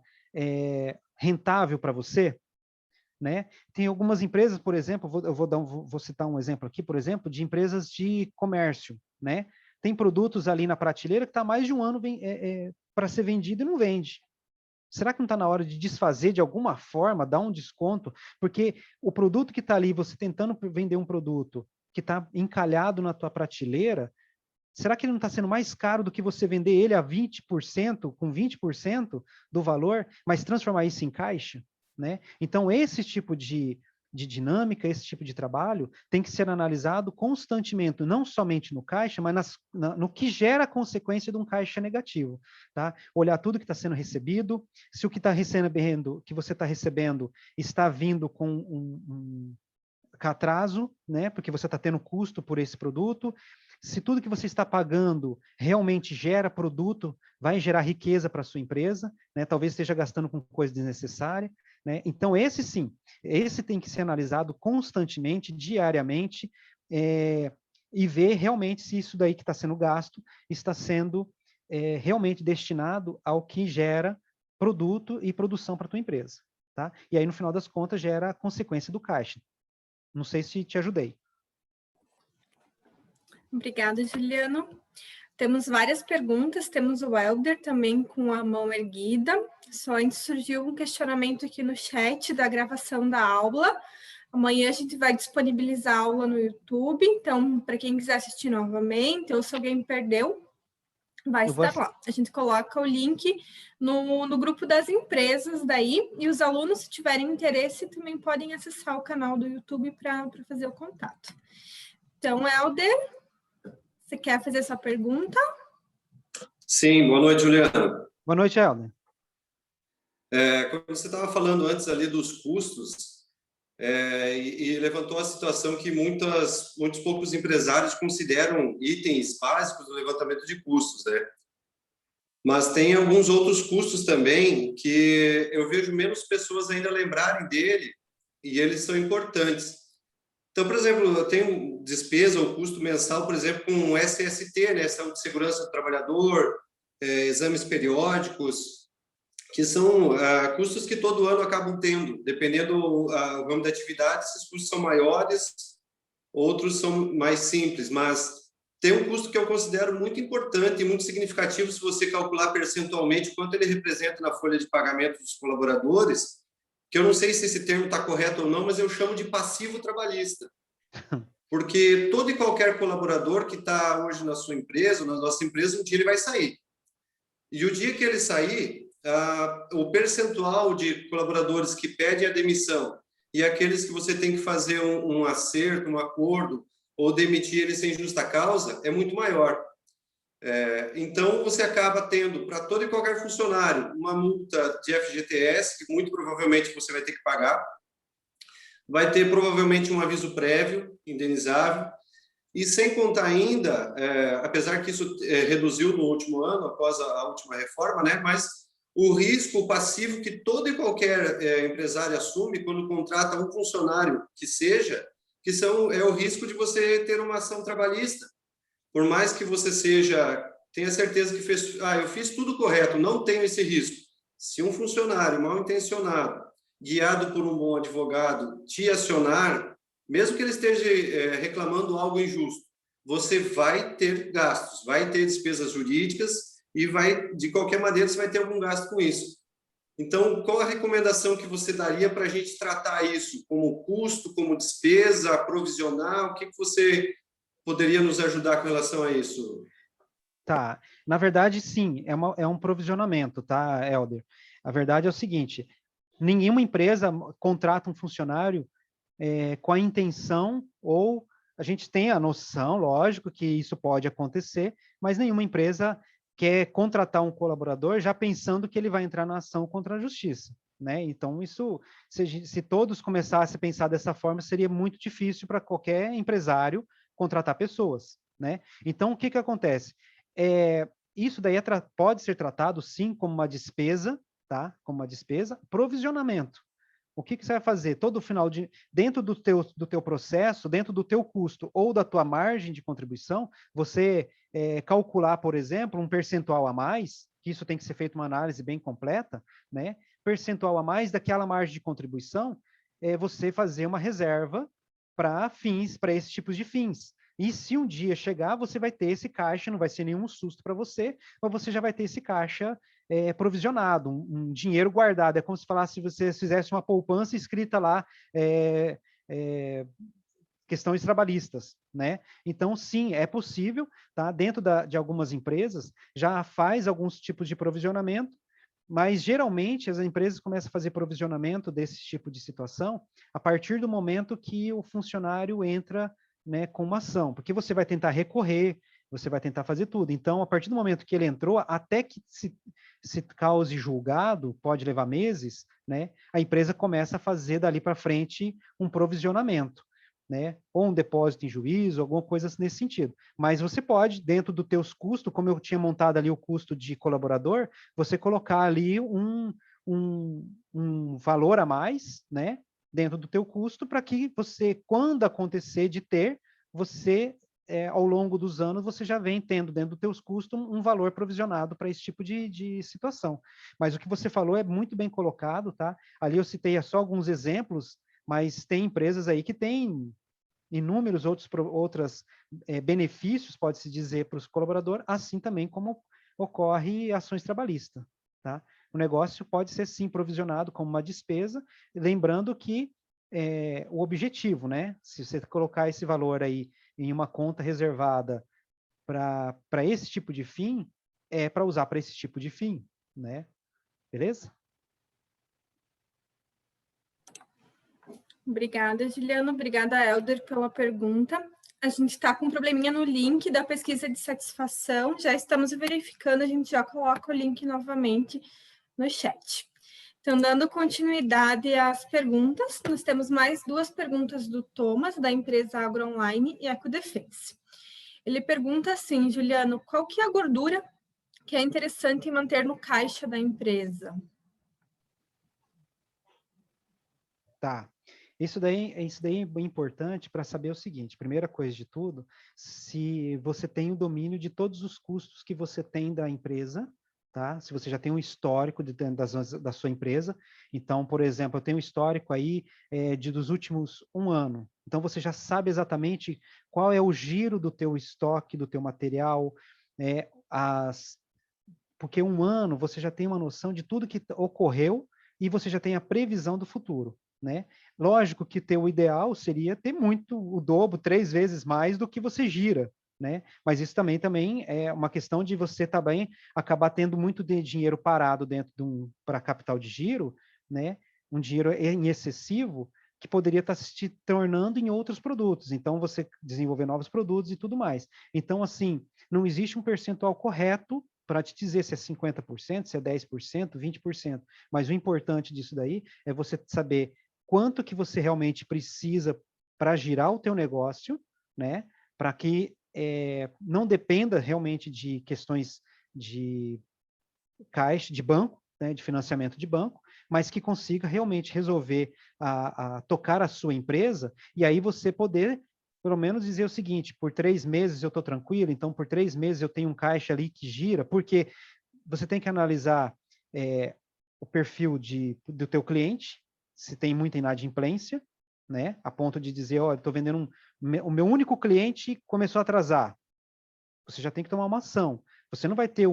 rentável para você? Né? Tem algumas empresas, por exemplo, vou citar um exemplo aqui, por exemplo, de empresas de comércio, né? Tem produtos ali na prateleira que está mais de um ano para ser vendido e não vende. Será que não está na hora de desfazer de alguma forma, dar um desconto? Porque o produto que está ali, você tentando vender um produto que está encalhado na tua prateleira, será que ele não está sendo mais caro do que você vender ele a 20%, com 20% do valor, mas transformar isso em caixa? Né? Então, esse tipo de dinâmica, esse tipo de trabalho tem que ser analisado constantemente, não somente no caixa, mas no que gera a consequência de um caixa negativo. Tá? Olhar tudo que está sendo recebido, se o que está recebendo, que você está recebendo, está vindo com um atraso, né? Porque você está tendo custo por esse produto. Se tudo que você está pagando realmente gera produto, vai gerar riqueza para a sua empresa, né? Talvez esteja gastando com coisa desnecessária, né? Então, esse sim, esse tem que ser analisado constantemente, diariamente, e ver realmente se isso daí que está sendo gasto está sendo realmente destinado ao que gera produto e produção para a tua empresa. Tá? E aí, no final das contas, gera a consequência do caixa. Não sei se te ajudei. Obrigada, Juliano. Temos várias perguntas, temos o Helder também com a mão erguida. Só antes surgiu um questionamento aqui no chat da gravação da aula. Amanhã a gente vai disponibilizar a aula no YouTube, então, para quem quiser assistir novamente, ou se alguém perdeu, vai estar lá. A gente coloca o link no grupo das empresas daí, e os alunos, se tiverem interesse, também podem acessar o canal do YouTube para fazer o contato. Então, Helder, você quer fazer sua pergunta? Sim, boa noite, Juliano. Boa noite, Helder. Como você estava falando antes ali dos custos, e levantou a situação que muitos poucos empresários consideram itens básicos do levantamento de custos, né? Mas tem alguns outros custos também que eu vejo menos pessoas ainda lembrarem dele, e eles são importantes. Então, por exemplo, eu tenho despesa ou custo mensal, por exemplo, com SST, né, Saúde e Segurança do Trabalhador, exames periódicos, que são custos que todo ano acabam tendo. Dependendo do ramo da atividade, esses custos são maiores, outros são mais simples, mas tem um custo que eu considero muito importante e muito significativo se você calcular percentualmente quanto ele representa na folha de pagamento dos colaboradores, que eu não sei se esse termo está correto ou não, mas eu chamo de passivo trabalhista. Porque todo e qualquer colaborador que está hoje na sua empresa, na nossa empresa, um dia ele vai sair. E o dia que ele sair, o percentual de colaboradores que pedem a demissão e aqueles que você tem que fazer um acerto, um acordo, ou demitir eles sem justa causa, é muito maior. Então, você acaba tendo, para todo e qualquer funcionário, uma multa de FGTS, que muito provavelmente você vai ter que pagar, vai ter provavelmente um aviso prévio, indenizável, e sem contar ainda, apesar que isso reduziu no último ano, após a última reforma, né, mas o risco, o passivo que todo e qualquer empresário assume quando contrata um funcionário que seja, é o risco de você ter uma ação trabalhista. Por mais que você tenha certeza que eu fiz tudo correto, não tenho esse risco. Se um funcionário mal intencionado, guiado por um bom advogado, te acionar, mesmo que ele esteja reclamando algo injusto, você vai ter gastos, vai ter despesas jurídicas e de qualquer maneira, você vai ter algum gasto com isso. Então, qual a recomendação que você daria para a gente tratar isso como custo, como despesa, provisional? O que você poderia nos ajudar com relação a isso? Tá. Na verdade, sim, é um provisionamento, tá, Helder? A verdade é o seguinte, nenhuma empresa contrata um funcionário com a intenção, ou a gente tem a noção, lógico, que isso pode acontecer, mas nenhuma empresa quer contratar um colaborador já pensando que ele vai entrar na ação contra a justiça, né? Então, isso, se todos começassem a pensar dessa forma, seria muito difícil para qualquer empresário contratar pessoas, né? Então, o que acontece? Isso daí pode ser tratado, sim, como uma despesa, tá? Como uma despesa, provisionamento. o que você vai fazer? Todo final dentro do teu processo, dentro do teu custo ou da tua margem de contribuição, você calcular, por exemplo, um percentual a mais, que isso tem que ser feito uma análise bem completa, né? Percentual a mais daquela margem de contribuição, você fazer uma reserva para esses tipos de fins. E se um dia chegar, você vai ter esse caixa, não vai ser nenhum susto para você, mas você já vai ter esse caixa provisionado, um dinheiro guardado. É como se falasse, se você fizesse uma poupança escrita lá, questões trabalhistas, né? Então, sim, é possível, tá? Dentro de algumas empresas, já faz alguns tipos de provisionamento, mas geralmente as empresas começam a fazer provisionamento desse tipo de situação a partir do momento que o funcionário entra, né, com uma ação, porque você vai tentar recorrer, você vai tentar fazer tudo. Então, a partir do momento que ele entrou, até que se cause julgado, pode levar meses, né, a empresa começa a fazer dali para frente um provisionamento, né, ou um depósito em juízo, alguma coisa nesse sentido. Mas você pode, dentro dos teus custos, como eu tinha montado ali o custo de colaborador, você colocar ali um valor a mais, né, dentro do teu custo, para que você, quando acontecer de ter, você, ao longo dos anos, você já vem tendo dentro dos teus custos um valor provisionado para esse tipo de situação. Mas o que você falou é muito bem colocado, tá? Ali eu citei só alguns exemplos, mas tem empresas aí que têm inúmeros outros benefícios, pode-se dizer, para os colaboradores, assim também como ocorre ações trabalhistas, tá? O negócio pode ser, sim, provisionado como uma despesa, lembrando que o objetivo, né? Se você colocar esse valor aí em uma conta reservada para esse tipo de fim, é para usar para esse tipo de fim, né? Beleza? Obrigada, Juliana. Obrigada, Helder, pela pergunta. A gente está com um probleminha no link da pesquisa de satisfação. Já estamos verificando, a gente já coloca o link novamente no chat. Então, dando continuidade às perguntas, nós temos mais 2 perguntas do Thomas, da empresa AgroOnline e EcoDefense. Ele pergunta assim, Juliano, qual que é a gordura que é interessante manter no caixa da empresa? Tá. Isso daí é bem importante para saber o seguinte, primeira coisa de tudo, se você tem o domínio de todos os custos que você tem da empresa, tá? Se você já tem um histórico da sua empresa, então, por exemplo, eu tenho um histórico aí dos últimos 1 ano, então você já sabe exatamente qual é o giro do teu estoque, do teu material, porque 1 ano você já tem uma noção de tudo que ocorreu e você já tem a previsão do futuro, né? Lógico que o ideal seria ter o dobro, 3 vezes mais do que você gira, né? Mas isso também é uma questão de você também acabar tendo muito de dinheiro parado dentro para capital de giro, né? Um dinheiro em excessivo que poderia estar se tornando em outros produtos. Então, você desenvolver novos produtos e tudo mais. Então, assim, não existe um percentual correto para te dizer se é 50%, se é 10%, 20%. Mas o importante disso daí é você saber quanto que você realmente precisa para girar o teu negócio, né? Para que não dependa realmente de questões de caixa, de banco, né? De financiamento de banco, mas que consiga realmente resolver tocar a sua empresa e aí você poder pelo menos dizer o seguinte, por 3 meses eu estou tranquilo, então por 3 meses eu tenho um caixa ali que gira, porque você tem que analisar o perfil do teu cliente, se tem muita inadimplência, né, a ponto de dizer, olha, estou vendendo o meu único cliente começou a atrasar. Você já tem que tomar uma ação. Você não vai ter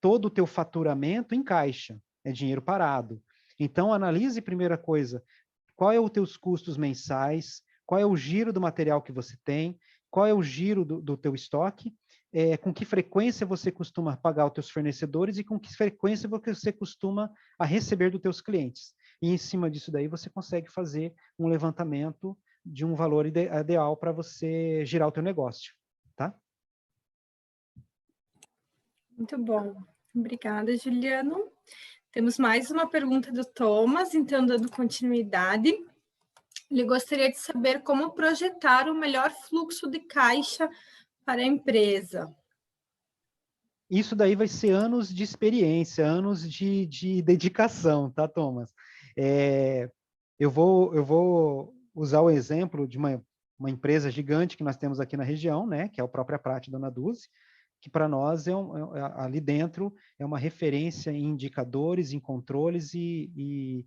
todo o teu faturamento em caixa, é dinheiro parado. Então, analise, primeira coisa, qual é os teus custos mensais, qual é o giro do material que você tem, qual é o giro do teu estoque, com que frequência você costuma pagar os teus fornecedores e com que frequência você costuma a receber dos teus clientes. E em cima disso daí você consegue fazer um levantamento de um valor ideal para você girar o teu negócio, tá? Muito bom. Obrigada, Juliano. Temos mais uma pergunta do Thomas, então dando continuidade. Ele gostaria de saber como projetar o melhor fluxo de caixa para a empresa. Isso daí vai ser anos de experiência, anos de dedicação, tá, Thomas? Eu vou usar o exemplo de uma empresa gigante que nós temos aqui na região, né, que é a própria Prate Dona Dulce, que para nós ali dentro é uma referência em indicadores, em controles e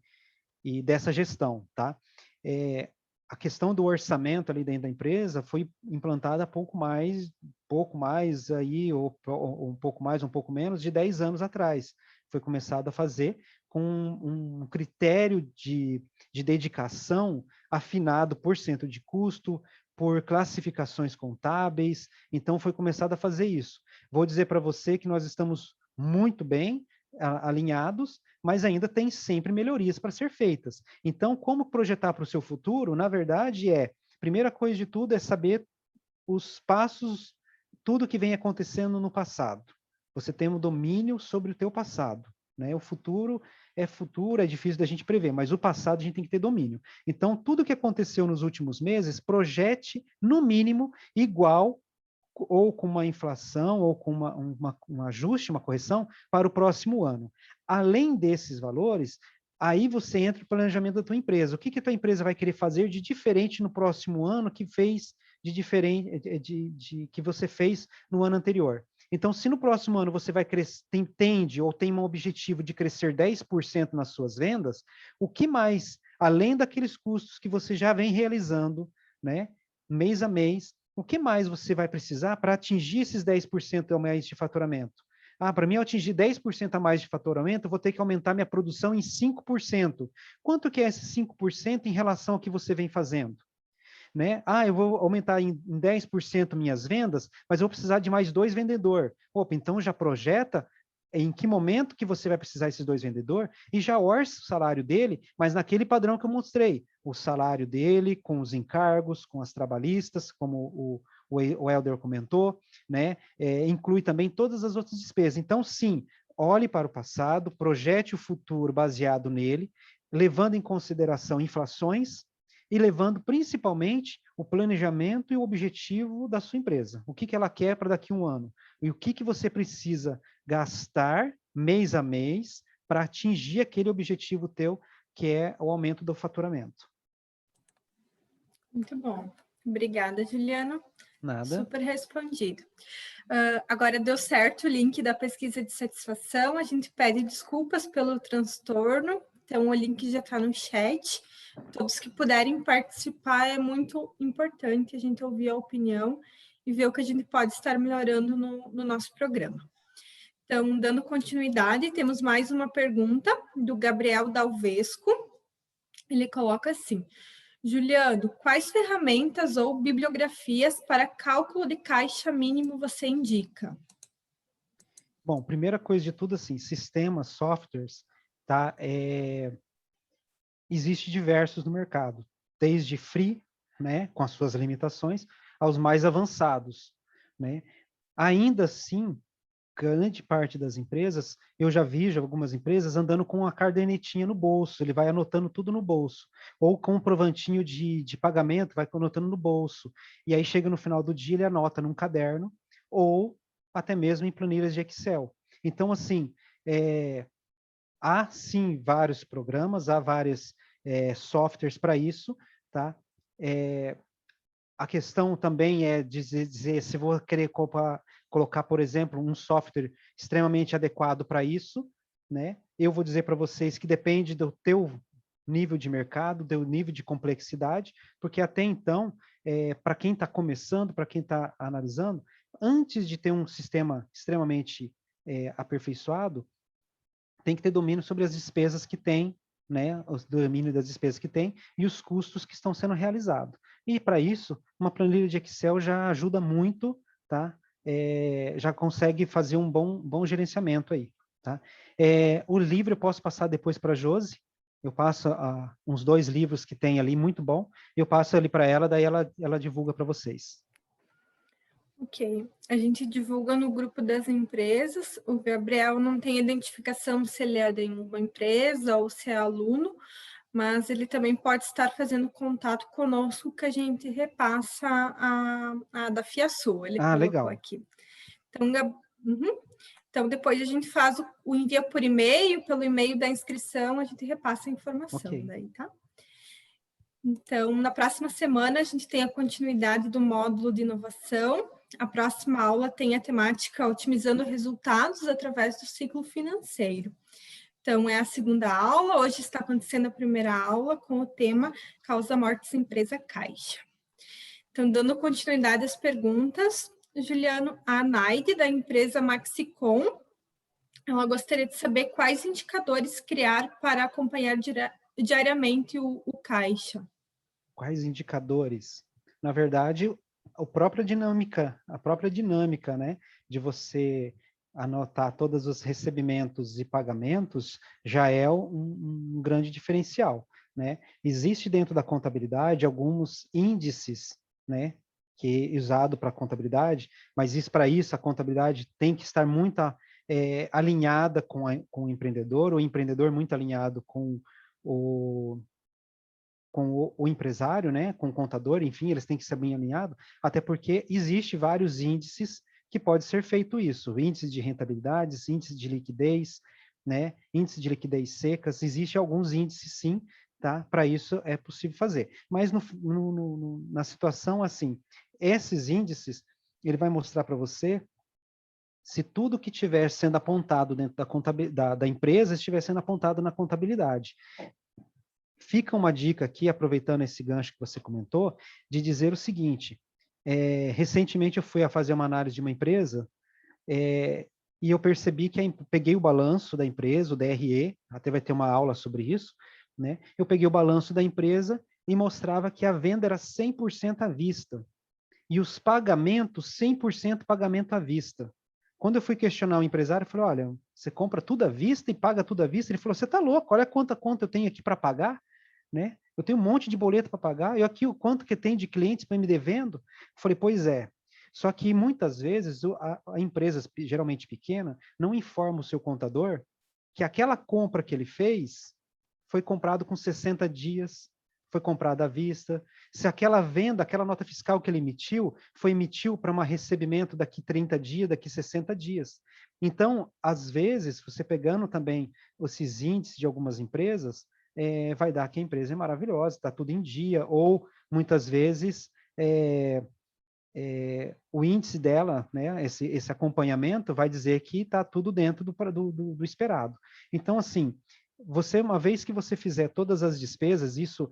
dessa gestão, tá? A questão do orçamento ali dentro da empresa foi implantada há pouco mais aí, ou um pouco mais, um pouco menos, de 10 anos atrás. Foi começado a fazer com um critério de dedicação afinado por cento de custo, por classificações contábeis. Então, foi começado a fazer isso. Vou dizer para você que nós estamos muito bem alinhados, mas ainda tem sempre melhorias para ser feitas. Então, como projetar para o seu futuro, na verdade, primeira coisa de tudo é saber os passos, tudo que vem acontecendo no passado. Você tem um domínio sobre o teu passado, né? O futuro, é difícil da gente prever, mas o passado a gente tem que ter domínio. Então, tudo que aconteceu nos últimos meses, projete, no mínimo, igual ou com uma inflação, ou com um ajuste, uma correção, para o próximo ano. Além desses valores, aí você entra no planejamento da tua empresa. O que a tua empresa vai querer fazer de diferente no próximo ano que fez de diferente que você fez no ano anterior? Então, se no próximo ano você vai crescer, entende ou tem um objetivo de crescer 10% nas suas vendas, o que mais, além daqueles custos que você já vem realizando, né, mês a mês, o que mais você vai precisar para atingir esses 10% a mais de faturamento? Para mim, eu atingir 10% a mais de faturamento, eu vou ter que aumentar minha produção em 5%. Quanto que é esse 5% em relação ao que você vem fazendo? Né? Eu vou aumentar em 10% minhas vendas, mas eu vou precisar de mais 2 vendedores. Opa, então já projeta em que momento que você vai precisar desses 2 vendedores e já orça o salário dele, mas naquele padrão que eu mostrei. O salário dele, com os encargos, com as trabalhistas, como o Helder comentou, né? Inclui também todas as outras despesas. Então, sim, olhe para o passado, projete o futuro baseado nele, levando em consideração inflações e levando principalmente o planejamento e o objetivo da sua empresa. O que ela quer para daqui a um ano? E o que você precisa gastar mês a mês para atingir aquele objetivo teu, que é o aumento do faturamento. Muito bom. Obrigada, Juliano. Nada. Super respondido. Agora deu certo o link da pesquisa de satisfação. A gente pede desculpas pelo transtorno. Então, o link já está no chat. Todos que puderem participar, é muito importante a gente ouvir a opinião e ver o que a gente pode estar melhorando no nosso programa. Então, dando continuidade, temos mais uma pergunta do Gabriel Dalvesco. Ele coloca assim: Juliano, quais ferramentas ou bibliografias para cálculo de caixa mínimo você indica? Bom, primeira coisa de tudo, assim, sistemas, softwares, tá? Existe diversos no mercado, desde free, né, com as suas limitações, aos mais avançados, né? Ainda assim, grande parte das empresas, eu já vi algumas empresas andando com uma cadernetinha no bolso, ele vai anotando tudo no bolso, ou com um comprovantinho de pagamento, vai anotando no bolso, e aí chega no final do dia, ele anota num caderno, ou até mesmo em planilhas de Excel. Então, assim, há sim vários programas, há vários softwares para isso, tá? A questão também é dizer se vou querer colocar, por exemplo, um software extremamente adequado para isso, né? Eu vou dizer para vocês que depende do teu nível de mercado, do nível de complexidade, porque até então, para quem está começando, para quem está analisando, antes de ter um sistema extremamente aperfeiçoado, tem que ter domínio sobre as despesas que tem, né, o domínio das despesas que tem e os custos que estão sendo realizados. E para isso, uma planilha de Excel já ajuda muito, tá? Já consegue fazer um bom gerenciamento aí, tá? O livro eu posso passar depois para a Josi, eu passo uns 2 livros que tem ali, muito bom, eu passo ali para ela, daí ela divulga para vocês. Ok, a gente divulga no grupo das empresas. O Gabriel não tem identificação se ele é de uma empresa ou se é aluno, mas ele também pode estar fazendo contato conosco que a gente repassa a da FIASU, ele colocou legal. aqui. Então, depois a gente faz o envio por e-mail, pelo e-mail da inscrição, a gente repassa a informação daí, tá? Então, na próxima semana, a gente tem a continuidade do módulo de inovação. A próxima aula tem a temática Otimizando Resultados através do ciclo financeiro. Então, é a segunda aula. Hoje está acontecendo a primeira aula com o tema Causa Mortes Empresa Caixa. Então, dando continuidade às perguntas, Juliano, a Naide, da empresa Maxicom, ela gostaria de saber quais indicadores criar para acompanhar diariamente o caixa. Quais indicadores? Na verdade, a própria dinâmica, né, de você anotar todos os recebimentos e pagamentos já é um grande diferencial, né? Existe dentro da contabilidade alguns índices, né, que é usado para a contabilidade, mas para isso a contabilidade tem que estar muito alinhada com o empreendedor muito alinhado com o empresário, né, com o contador, enfim, eles têm que ser bem alinhados, até porque existe vários índices que pode ser feito isso, índices de rentabilidades, índices de liquidez, né, índices de liquidez secas, existem alguns índices sim, tá? Para isso é possível fazer. Mas na situação assim, esses índices, ele vai mostrar para você se tudo que estiver sendo apontado dentro da empresa estiver sendo apontado na contabilidade. Fica uma dica aqui, aproveitando esse gancho que você comentou, de dizer o seguinte, recentemente eu fui a fazer uma análise de uma empresa e eu percebi que peguei o balanço da empresa, o DRE, até vai ter uma aula sobre isso, né? Eu peguei o balanço da empresa e mostrava que a venda era 100% à vista e os pagamentos 100% pagamento à vista. Quando eu fui questionar o empresário, eu falei, olha, você compra tudo à vista e paga tudo à vista? Ele falou, você está louco, olha quanta conta eu tenho aqui para pagar, né? Eu tenho um monte de boleto para pagar, e aqui o quanto que tem de clientes para me devendo. Eu falei, pois é. Só que muitas vezes a empresa, geralmente pequena, não informa o seu contador que aquela compra que ele fez foi comprado com 60 dias, foi comprada à vista, se aquela venda, aquela nota fiscal que ele emitiu para um recebimento daqui 30 dias, daqui 60 dias. Então, às vezes, você pegando também esses índices de algumas empresas, vai dar que a empresa é maravilhosa, está tudo em dia, ou muitas vezes o índice dela, né, esse acompanhamento vai dizer que está tudo dentro do esperado. Então, assim, uma vez que você fizer todas as despesas, isso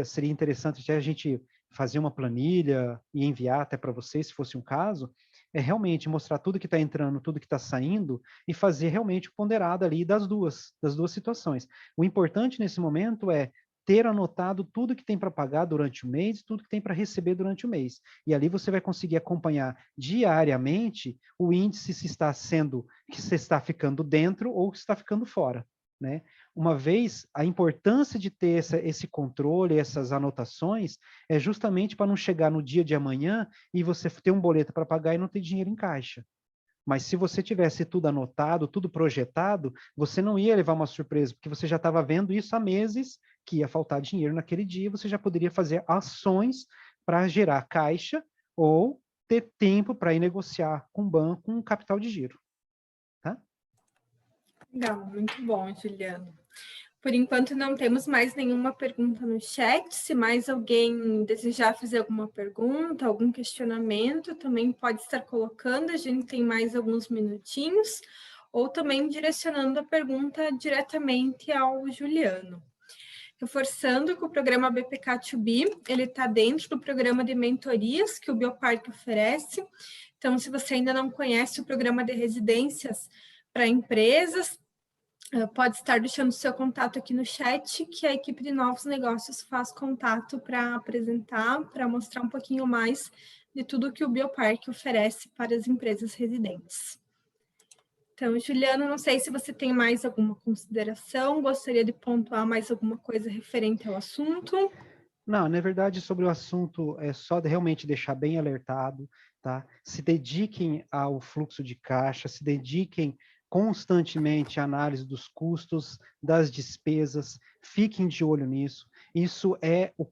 seria interessante até a gente fazer uma planilha e enviar até para vocês, se fosse um caso, realmente mostrar tudo que está entrando, tudo que está saindo e fazer realmente o ponderado ali das duas situações. O importante nesse momento é ter anotado tudo que tem para pagar durante o mês, tudo que tem para receber durante o mês. E ali você vai conseguir acompanhar diariamente o índice que você está ficando dentro ou que está ficando fora. Né? Uma vez, a importância de ter esse controle, essas anotações, é justamente para não chegar no dia de amanhã e você ter um boleto para pagar e não ter dinheiro em caixa. Mas se você tivesse tudo anotado, tudo projetado, você não ia levar uma surpresa, porque você já estava vendo isso há meses, que ia faltar dinheiro naquele dia, você já poderia fazer ações para gerar caixa ou ter tempo para ir negociar com o banco um capital de giro. Tá? Legal, muito bom, Juliano. Por enquanto, não temos mais nenhuma pergunta no chat. Se mais alguém desejar fazer alguma pergunta, algum questionamento, também pode estar colocando. A gente tem mais alguns minutinhos. Ou também direcionando a pergunta diretamente ao Juliano. Reforçando que o programa BPK2B, ele está dentro do programa de mentorias que o Bioparque oferece. Então, se você ainda não conhece o programa de residências para empresas, pode estar deixando seu contato aqui no chat, que a equipe de novos negócios faz contato para apresentar, para mostrar um pouquinho mais de tudo que o Bioparque oferece para as empresas residentes. Então, Juliano, não sei se você tem mais alguma consideração, gostaria de pontuar mais alguma coisa referente ao assunto. Não, na verdade, sobre o assunto, é só realmente deixar bem alertado, tá? Se dediquem ao fluxo de caixa, se dediquem constantemente à análise dos custos, das despesas, fiquem de olho nisso. Isso é o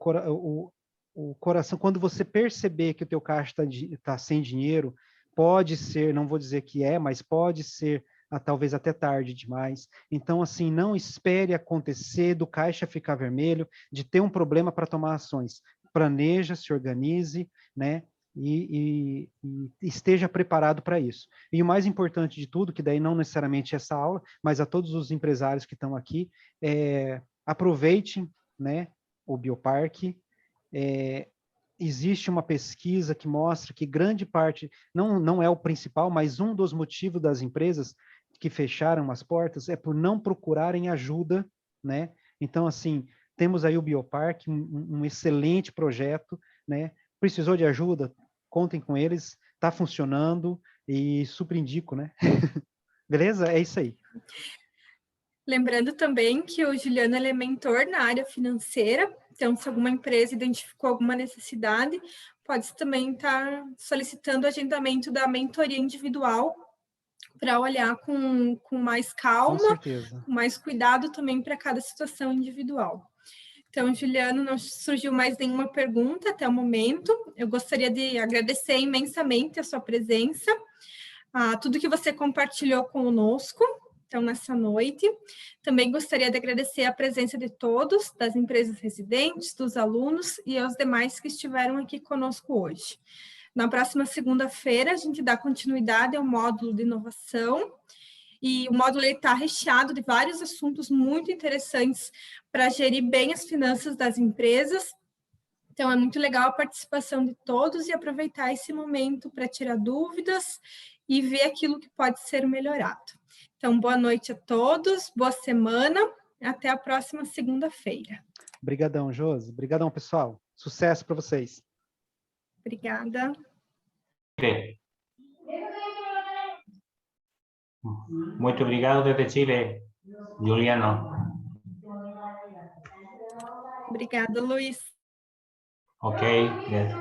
coração. Quando você perceber que o teu caixa tá sem dinheiro, pode ser, não vou dizer que mas pode ser talvez até tarde demais. Então, assim, não espere acontecer do caixa ficar vermelho, de ter um problema para tomar ações. Planeja, se organize, né? E esteja preparado para isso. E o mais importante de tudo, que daí não necessariamente essa aula, mas a todos os empresários que estão aqui, aproveitem, né, o Bioparque. Existe uma pesquisa que mostra que grande parte, não é o principal, mas um dos motivos das empresas que fecharam as portas é por não procurarem ajuda, né? Então, assim, temos aí o Bioparque, um excelente projeto, né? Precisou de ajuda? Contem com eles, está funcionando e super indico, né? Beleza? É isso aí. Lembrando também que o Juliano ele é mentor na área financeira, então se alguma empresa identificou alguma necessidade, pode também estar solicitando o agendamento da mentoria individual para olhar com mais calma, com certeza, com mais cuidado também para cada situação individual. Então, Juliano, não surgiu mais nenhuma pergunta até o momento. Eu gostaria de agradecer imensamente a sua presença, a tudo que você compartilhou conosco, então, nessa noite. Também gostaria de agradecer a presença de todos, das empresas residentes, dos alunos e aos demais que estiveram aqui conosco hoje. Na próxima segunda-feira, a gente dá continuidade ao módulo de inovação, e o módulo está recheado de vários assuntos muito interessantes para gerir bem as finanças das empresas. Então, é muito legal a participação de todos e aproveitar esse momento para tirar dúvidas e ver aquilo que pode ser melhorado. Então, boa noite a todos, boa semana, até a próxima segunda-feira. Obrigadão, Josi. Obrigadão, pessoal. Sucesso para vocês. Obrigada. Chile. Muito obrigado desde Chile, Juliano. Obrigada, Luiz. Ok. Yes.